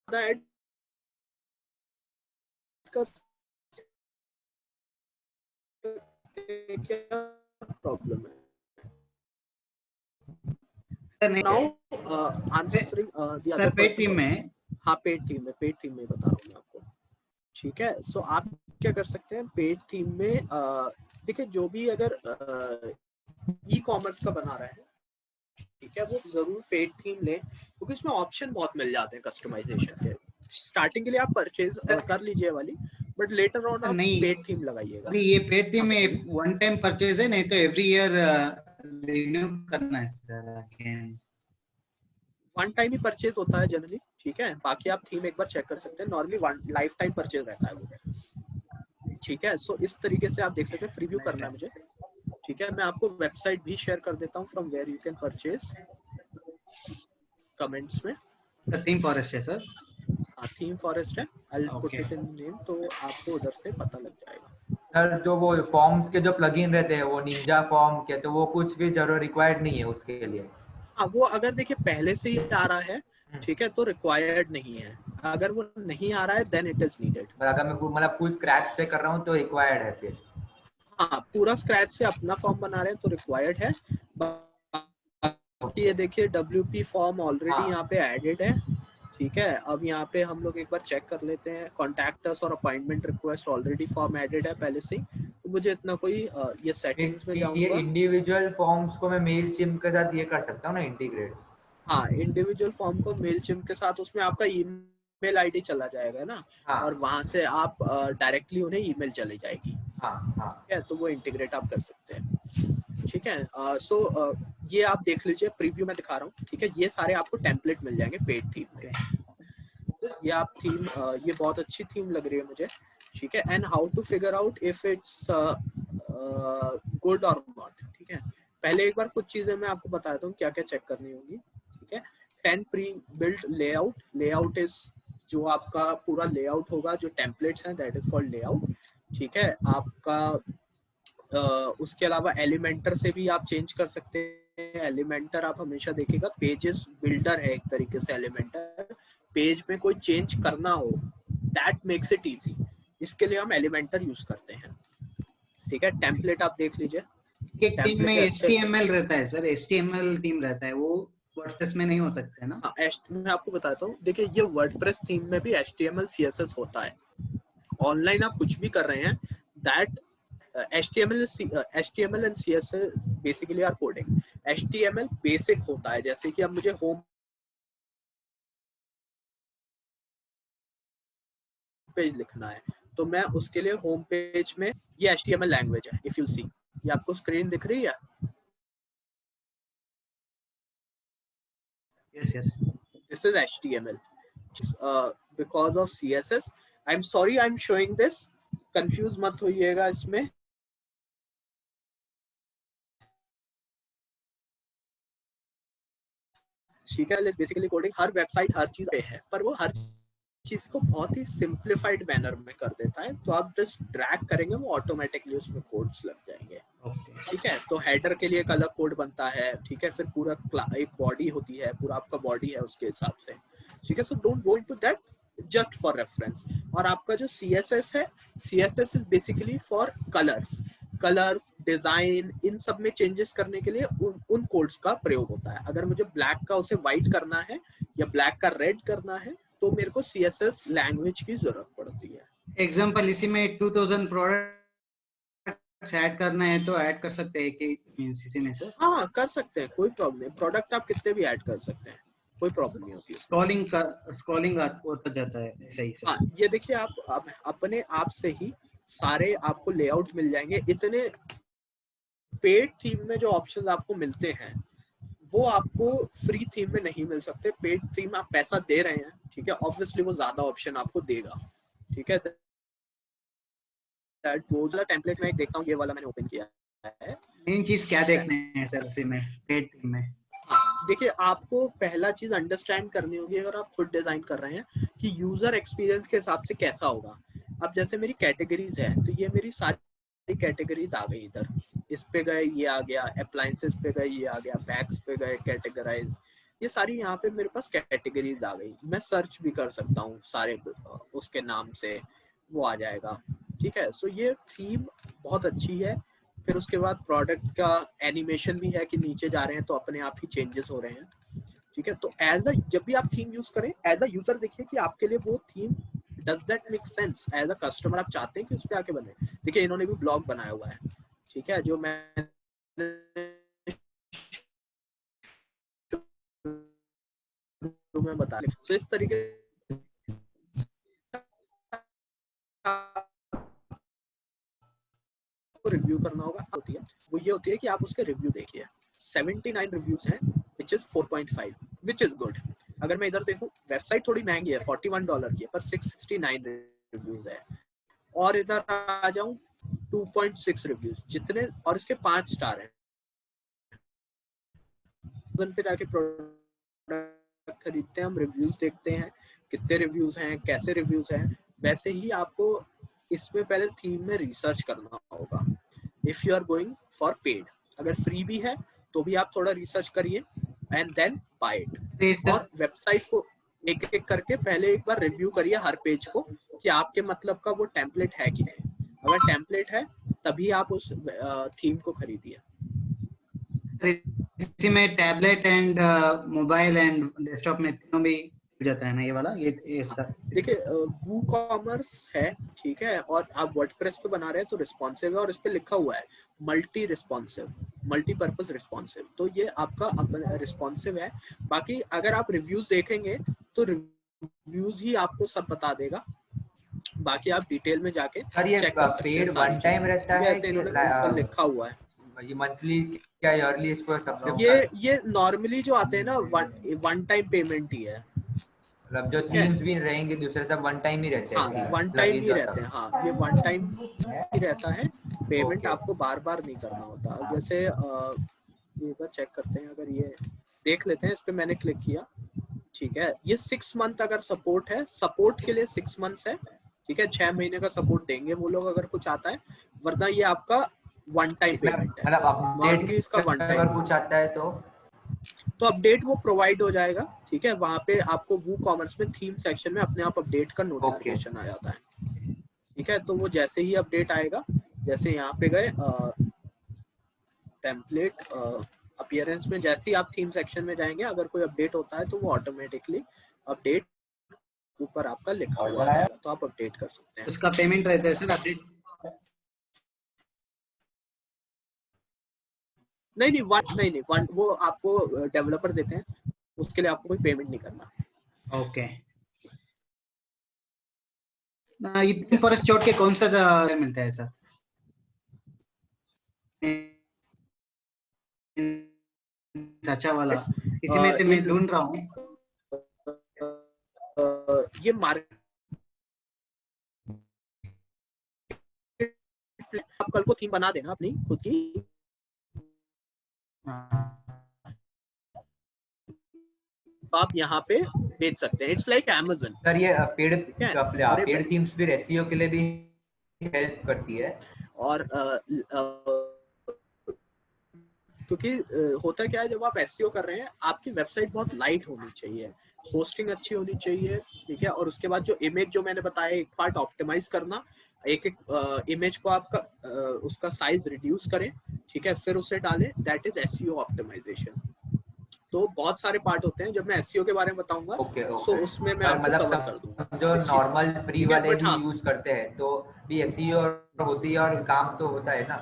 ऐड कर क्या प्रॉब्लम है? Now answering the other paid team में, हाँ पेड थीम में, पेड थीम में बता रहा हूँ मैं आपको, ठीक है। सो आप क्या कर सकते हैं पेड थीम में, देखिए जो भी अगर ई कॉमर्स का बना रहा है, ठीक है, वो जरूर पेड थीम ले, क्योंकि इसमें ऑप्शन बहुत मिल जाते हैं कस्टमाइजेशन के। स्टार्टिंग के लिए आप परचेज कर लीजिए वाली, बट लेटर ऑन आप पेड थीम लगाइएगा। अभी ये पेड थीम में वन टाइम परचेज है, नहीं तो एवरी ईयर रिन्यू करना है सर अगेन? वन टाइम ही परचेज होता है जनरली, ठीक है। बाकी आप थीम एक बार चेक कर सकते हैं, normally one life time purchase रहता है वो, ठीक है। सो इस तरीके से आप देख सकते हैं। प्रीव्यू करना है मुझे, ठीक है। मैं आपको वेबसाइट भी शेयर कर देता हूँ from where you can purchase, comments में। थीम फॉरेस्ट है सर? हाँ थीम फॉरेस्ट है, I put it in name, तो आपको उधर से पता लग जाएगा। सर जो वो फॉर्म्स के जो प्लगइन रहते हैं वो निंजा फॉर्म के, तो वो कुछ भी जरूर रिक्वायर्ड नहीं है उसके लिए? हाँ वो अगर देखिए पहले से ही आ रहा है, ठीक है, तो रिक्वायर्ड नहीं है। अगर वो नहीं आ रहा है देन इट इज नीडेड। अगर मैं मतलब फुल स्क्रैच से कर रहा हूँ तो रिक्वायर्ड है फिर? हाँ पूरा स्क्रैच से अपना फॉर्म बना रहे हैं तो रिक्वायर्ड है। बाकी ये देखिए WP फॉर्म ऑलरेडी यहाँ पे एडेड है, ठीक है। अब यहाँ पे हम लोग एक बार चेक कर लेते हैं, कॉन्टैक्ट अस और appointment request already form added है पहले से ही, तो मुझे इतना कोई ये सेटिंग्स में जाऊंगा। ये इंडिविजुअल फॉर्म्स को मैं मेलचिम्प के साथ ये कर सकता हूँ ना इंटीग्रेट? हाँ इंडिविजुअल फॉर्म को मेलचिम्प के साथ, उसमें आपका ईमेल आईडी चला जाएगा ना, और वहां से आप डायरेक्टली उन्हें ईमेल चली जाएगी, ठीक है, तो वो इंटीग्रेट आप कर सकते हैं, ठीक है। सो ये आप देख लीजिए, प्रीव्यू में दिखा रहा हूँ, ठीक है। ये सारे आपको टेम्पलेट मिल जाएंगे पेड थीम में। ये आप थीम, ये बहुत अच्छी थीम लग रही है मुझे, ठीक है। And how to figure out if it's good और नॉट, ठीक है। पहले एक बार कुछ चीजें मैं आपको बताता हूँ क्या क्या चेक करनी होगी, ठीक है। 10 pre built layout. Layout is जो आपका पूरा लेआउट होगा, जो टेम्पलेट्स हैं, दैट इज कॉल्ड लेआउट। ठीक है, आपका उसके अलावा एलिमेंटर से भी आप चेंज कर सकते हैं। एलिमेंटर आप हमेशा देखिएगा पेजेस बिल्डर है एक तरीके से। एलिमेंटर पेज में कोई चेंज करना हो, दैट मेक्स इट इजी, इसके लिए हम एलिमेंटर यूज करते हैं। ठीक है, टेम्पलेट आप देख लीजिए। एक टीम में HTML रहता है सर, HTML टीम रहता है, वो वर्डप्रेस में नहीं हो सकता है ना? हाँ, मैं आपको बताता हूँ। देखिए, ये वर्डप्रेस थीम में भी HTML CSS होता है। ऑनलाइन आप कुछ भी कर रहे हैं, that HTML and CSS basically are coding. HTML basic होता है, जैसे कि अब मुझे होम पेज लिखना है तो मैं उसके लिए होम पेज में ये HTML लैंग्वेज है। इफ यू सी, ये आपको स्क्रीन दिख रही है? Yes. This is HTML. Because of CSS, I'm sorry I'm showing this. Confuse मत होइएगा इसमें। ठीक है, बेसिकली कोडिंग हर वेबसाइट हर चीज पे है, पर वो हर चीज को बहुत ही सिंप्लीफाइड मैनर में कर देता है। तो आप जस्ट ड्रैग करेंगे, वो ऑटोमेटिकली उसमें कोड्स लग जाएंगे। ठीक है, तो हेडर के लिए एक अलग कोड बनता है। ठीक है, फिर पूरा एक बॉडी होती है, पूरा आपका बॉडी है उसके हिसाब से। ठीक है, so don't go into that, just for reference. और आपका जो CSS है, CSS is basically for colours, design, इन सब में चेंजेस करने के लिए उन कोड्स का प्रयोग होता है। अगर मुझे ब्लैक का उसे व्हाइट करना है या ब्लैक का रेड करना है तो मेरे को CSS लैंग्वेज की जरूरत पड़ती है। एग्जांपल, इसी में 2000 प्रोडक्ट्स ऐड करना है तो ऐड कर सकते हैं कि इसी में सर? हाँ, कर सकते हैं, कोई प्रॉब्लम नहीं। प्रोडक्ट आप कितने भी ऐड कर सकते हैं, कोई प्रॉब्लम नहीं होती। स्क्रॉलिंग होता जाता है सही से। हाँ, ये देखिए, आप अपने आप से ही सारे आपको लेआउट मिल जाएंगे। इतने पेड थीम में जो ऑप्शंस आपको मिलते हैं वो आपको फ्री थीम में नहीं मिल सकते। पेड थीम आप पैसा दे रहे हैं, ठीक है, ऑब्वियसली वो ज्यादा ऑप्शन आपको देगा। ठीक है, दैट वो वाला टेम्पलेट मैं देखता हूँ, ये वाला मैंने ओपन किया है। मेन चीज क्या देखने है सर उसी में, पेड थीम में? देखिए, आपको पहला चीज अंडरस्टैंड करनी होगी अगर आप खुद डिजाइन कर रहे हैं कि यूजर एक्सपीरियंस के हिसाब से कैसा होगा। अब जैसे मेरी कैटेगरीज है तो ये मेरी सारी कैटेगरीज आ गई इधर। इस पे गए ये आ गया, अप्लायंसेस पे गए ये आ गया, बैग्स पे गए कैटेगराइज, ये सारी यहाँ पे मेरे पास कैटेगरीज आ गई। मैं सर्च भी कर सकता हूँ सारे उसके नाम से, वो आ जाएगा। ठीक है, सो ये थीम बहुत अच्छी है। फिर उसके बाद प्रोडक्ट का एनिमेशन भी है कि नीचे जा रहे हैं तो अपने आप ही चेंजेस हो रहे हैं। ठीक है, तो जब भी आप थीम यूज करें, एज अ यूजर देखिए कि आपके लिए वो theme does that make sense. As a customer आप चाहते हैं कि उस पे आके बने। देखिए, इन्होंने भी ब्लॉग बनाया हुआ है, ठीक है, जो मैं बता रही हूँ। तो इस तरीके रिव्यू करना होगा होती है, वो ये होती है कि आप उसके रिव्यू देखिए। 79 रिव्यूज हैं, which is 4.5, which is good। अगर मैं इधर देखूं, वेबसाइट थोड़ी महंगी है, $41 की है, पर 669 रिव्यूज है। और इधर आ जाऊं, 2.6 रिव्यूज जितने, और इसके 5 स्टार हैं। पे जाके प्रोडक्ट खरीदते हैं हम, रिव्यूज देखते हैं कितने रिव्यूज हैं, कैसे रिव्यूज हैं। वैसे ही आपको इसमें पहले थीम में रिसर्च करना होगा if you are going for paid. अगर फ्री भी है तो भी आप थोड़ा रिसर्च करिए एंड देन बाय इट। और वेबसाइट को एक एक करके पहले एक बार रिव्यू करिए हर पेज को कि आपके मतलब का वो टेम्पलेट है कि नहीं। अगर टेम्पलेट है तभी आप उस थीम को खरीदिए। इसी में tablet and mobile and desktop में तीनों भी जाता है ना ये वाला? ये देखिए, वूकॉमर्स है, ठीक है, और आप वर्डप्रेस पे बना रहे हैं तो रिस्पॉन्सिव है, और इस पे लिखा हुआ है मल्टी रिस्पॉन्सिव, मल्टीपर्पज रिस्पॉन्सिव। तो ये आपका रिस्पॉन्सिव है। बाकी अगर आप रिव्यूज देखेंगे तो रिव्यूज ही आपको सब बता देगा। बाकी आप डिटेल में जाके चेक कर सकते हैं। पेड वन टाइम रहता है ऐसे इन्होंने लिखा हुआ है। ये मंथली क्या ईयरली इसको सब्सक्रिप्शन? ये नॉर्मली जो आते हैं ना, वन टाइम पेमेंट ही है। मतलब जो थीम्स भी रहेंगे दूसरे सब वन टाइम ही रहते हैं। हाँ, वन टाइम ही रहते हैं। हाँ, ये वन टाइम ही रहता है। पेमेंट आपको बार बार नहीं करना होता। जैसे एक बार चेक करते हैं, अगर ये देख लेते हैं, इस पे मैंने क्लिक किया ठीक है, ये 6 मंथ अगर सपोर्ट है, सपोर्ट के लिए 6 मंथ्स है, ठीक है, 6 महीने का सपोर्ट देंगे वो लोग अगर कुछ आता है, वरना ये आपका वन टाइम पेमेंट है। मतलब अपडेट इसका वन टाइम अगर कुछ आता है तो अपडेट वो प्रोवाइड हो जाएगा, ठीक है, वहां पे आपको वो कॉमर्स में थीम सेक्शन में अपने आप अपडेट का नोटिफिकेशन आ जाता है, ठीक है। तो वो जैसे ही अपडेट आएगा, जैसे यहाँ पे गए टेम्पलेट अपीयरेंस में, जैसे ही आप थीम सेक्शन में जाएंगे, अगर कोई अपडेट होता है तो वो ऑटोमेटिकली अपडेट ऊपर आपका लिखा हुआ रहेगा, तो आप अपडेट कर सकते हैं। उसका पेमेंट रहता है सर अपडेट? नहीं, वन वो आपको डेवलपर देते हैं, उसके लिए आपको कोई पेमेंट नहीं करना। ओके। इतने पर छोड़ के कौन सा मिलता है सर? अच्छा वाला इसी में तो मैं ढूंढ रहा हूँ। ये मार्केट आप कल को थीम बना देना अपनी खुद की, आप यहाँ पे बेच सकते हैं। It's like Amazon। सर ये पेड थीम्स फिर एसईओ के लिए भी हेल्प करती है। और क्योंकि होता क्या है, जब आप एसईओ कर रहे हैं, आपकी वेबसाइट बहुत लाइट होनी चाहिए, होस्टिंग अच्छी होनी चाहिए, ठीक है। और उसके बाद जो इमेज जो मैंने बताया, एक पार्ट ऑप्टिमाइज करना, एक इमेज को आपका उसका साइज रिड्यूस करें, ठीक है, फिर उसे डालें, दैट इज एसईओ ऑप्टिमाइजेशन। तो बहुत सारे पार्ट होते हैं, जब मैं एसईओ के बारे में बताऊंगा तो उसमें मैं आपको कवर कर दूंगा। जो नॉर्मल फ्री वाले भी यूज करते हैं तो भी एसईओ होती है और काम तो होता है ना,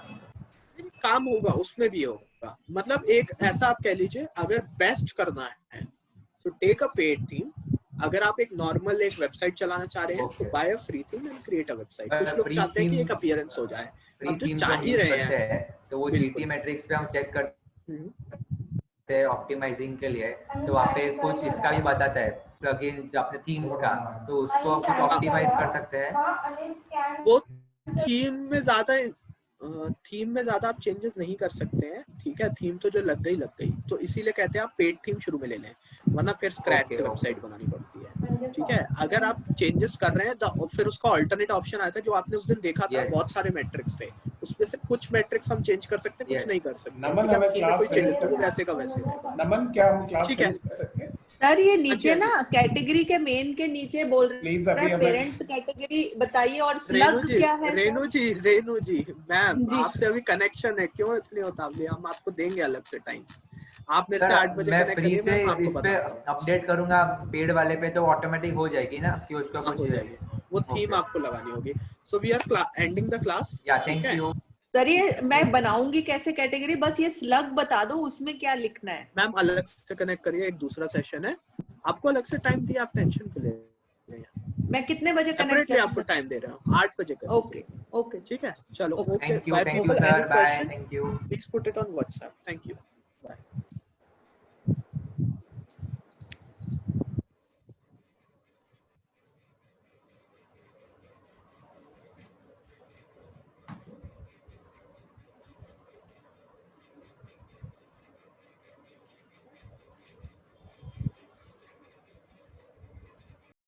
काम होगा उसमें भी होगा। मतलब एक ऐसा आप कह लीजिए, अगर बेस्ट करना है तो टेक अ पेड थीम। अगर आप एक नॉर्मल एक वेबसाइट चलाना चाह रहे हैं तो buy a free theme and create a website. कुछ लोग चाहते हैं कि एक अपीयरेंस हो जाए, हम जो चाह ही रहे हैं, तो वो जीटी मैट्रिक्स पे हम चेक करते हैं ऑप्टिमाइजिंग के लिए, तो वहाँ पे कुछ इसका भी बताता है प्लगइन्स अपने थीम्स का, तो उसको कुछ ऑप्टिमाइज कर सकते हैं। वो थीम में ज्यादा आप चेंजेस नहीं कर सकते हैं, ठीक है। थीम तो जो लग गई, तो इसीलिए कहते हैं आप पेड थीम शुरू में ले लें, वरना फिर स्क्रैच से वेबसाइट बनानी पड़ती है, ठीक है। अगर आप चेंजेस कर रहे हैं तो फिर उसका अल्टरनेट ऑप्शन आता है, जो आपने उस दिन देखा था, बहुत सारे मैट्रिक्स थे, उसमें से कुछ मैट्रिक्स हम चेंज कर सकते हैं, कुछ नहीं कर सकते। नमन, हमें क्लास वैसे का वैसे नमन, क्या हम क्लास फिनिश कर सकते हैं? सर ये नीचे ना कैटेगरी के मेन के नीचे बोल रहे हैं पेरेंट कैटेगरी बताइए, और स्लग क्या है? रेनू जी मैम, आपसे अभी कनेक्शन है, क्यों इतनी उतावली? हम आपको देंगे अलग से टाइम, आप मेरे से 8 बजे कनेक्ट करिए, मैं आपको इस पे अपडेट करूंगा पेड वाले पे, तो ऑटोमेटिक हो जाएगी ना कि उसका कुछ हो जाएगी, वो थीम आपको लगानी होगी। So we are ending the class. या थैंक यू सर। ये मैं बनाऊंगी कैसे कैटेगरी, बस ये स्लग बता दो, उसमें क्या लिखना है? मैम अलग से कनेक्ट करिए, एक दूसरा सेशन है, आपको अलग से टाइम दिया, आप टेंशन के लिए। मैं कितने बजे कनेक्ट करूं? आपको टाइम दे रहा हूं, 8 बजे करें। ओके ठीक है, चलो, thank you sir, bye, thank you, please put it on WhatsApp, thank you.